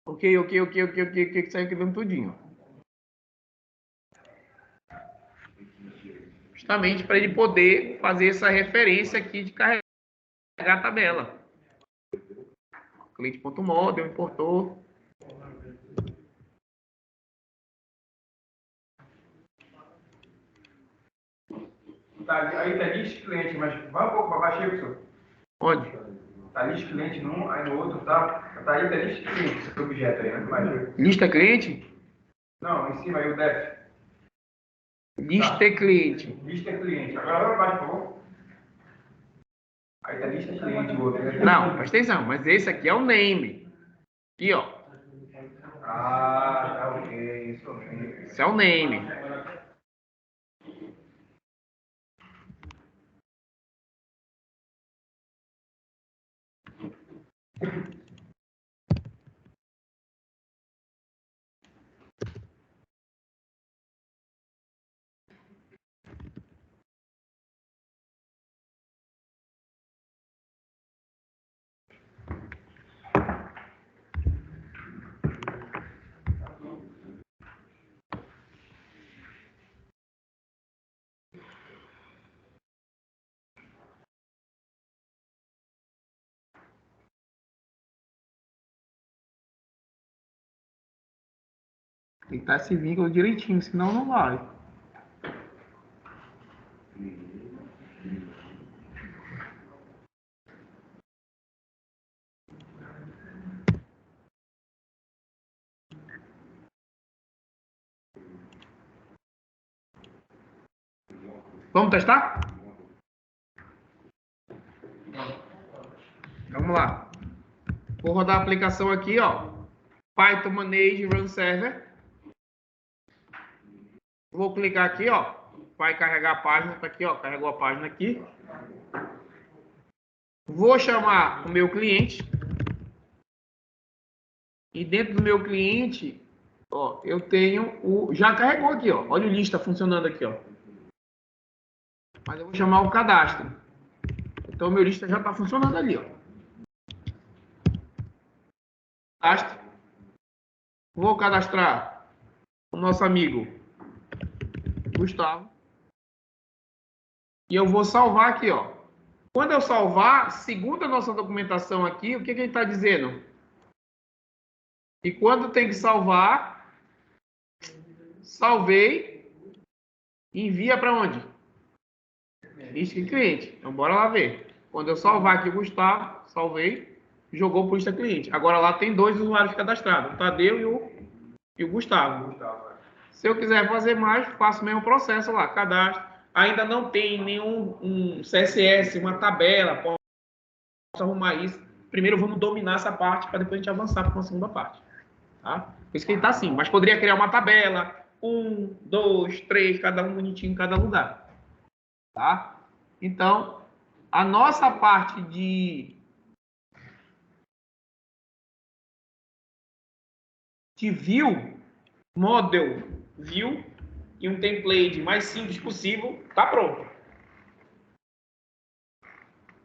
Speaker 2: Ok, que saiu criando tudinho. Justamente para ele poder fazer essa referência aqui de carregar a tabela. Cliente.model, importou.
Speaker 1: Tá, aí tá list cliente, mas vai um pouco para baixo aí, professor.
Speaker 2: Onde?
Speaker 1: Tá list cliente num, aí no outro tá. Tá aí, tá list cliente, esse objeto aí, né? Mas,
Speaker 2: Lista cliente?
Speaker 1: não, em cima aí o def.
Speaker 2: Lista cliente.
Speaker 1: Lista cliente. Agora vai para baixo, por favor. Aí tá lista cliente o outro, né?
Speaker 2: Não, presta atenção, mas esse aqui é o name. Aqui, ó.
Speaker 1: Ah, tá ok, isso mesmo.
Speaker 2: Esse é o name. Tem que estar esse vínculo direitinho, senão não vai. Vamos testar? Vamos lá. Vou rodar a aplicação aqui, ó. Python Manage Run Server. Vou clicar aqui, ó. Vai carregar a página, tá aqui, ó. Carregou a página aqui. Vou chamar o meu cliente. E dentro do meu cliente, ó, eu tenho o... Já carregou aqui, ó. Olha o lista funcionando aqui, ó. Mas eu vou chamar o cadastro. Então, o meu lista já está funcionando ali, ó. Cadastro. Vou cadastrar o nosso amigo Gustavo. E eu vou salvar aqui, ó. Quando eu salvar, segundo a nossa documentação aqui, o que ele está dizendo? E quando tem que salvar, salvei, envia para onde? Lista de cliente. Então, bora lá ver. Quando eu salvar aqui o Gustavo, salvei, jogou para o lista cliente. Agora lá tem 2 usuários cadastrados, o Tadeu e o Gustavo. Se eu quiser fazer mais, faço o mesmo processo lá, cadastro. Ainda não tem nenhum CSS, uma tabela, posso arrumar isso. Primeiro vamos dominar essa parte para depois a gente avançar para uma segunda parte. Tá? Por isso que ele está assim. Mas poderia criar uma tabela, 1, 2, 3, cada um bonitinho em cada lugar. Tá? Então, a nossa parte de view, model view e um template mais simples possível, tá pronto.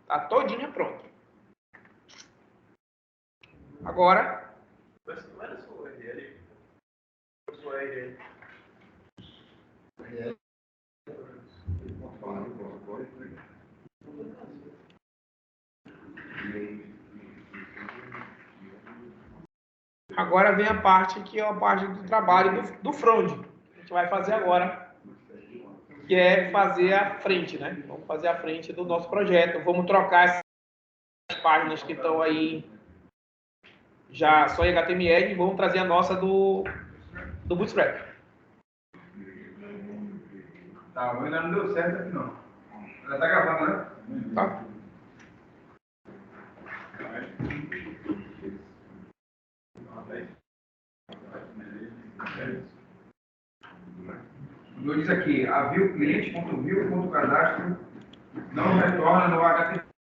Speaker 2: Tá todinha pronto. Agora,
Speaker 5: Não era só o URL? Só o URL.
Speaker 2: agora vem a parte que é a parte do trabalho do front. A gente vai fazer agora, que é fazer a frente, né? Vamos fazer a frente do nosso projeto. Vamos trocar essas páginas que estão aí já só em HTML e vamos trazer a nossa do Bootstrap.
Speaker 1: Tá, mas ainda não deu certo aqui não. Já tá gravando, né?
Speaker 2: Tá?
Speaker 1: O meu diz aqui, a view cliente.view.cadastro não retorna no HTML.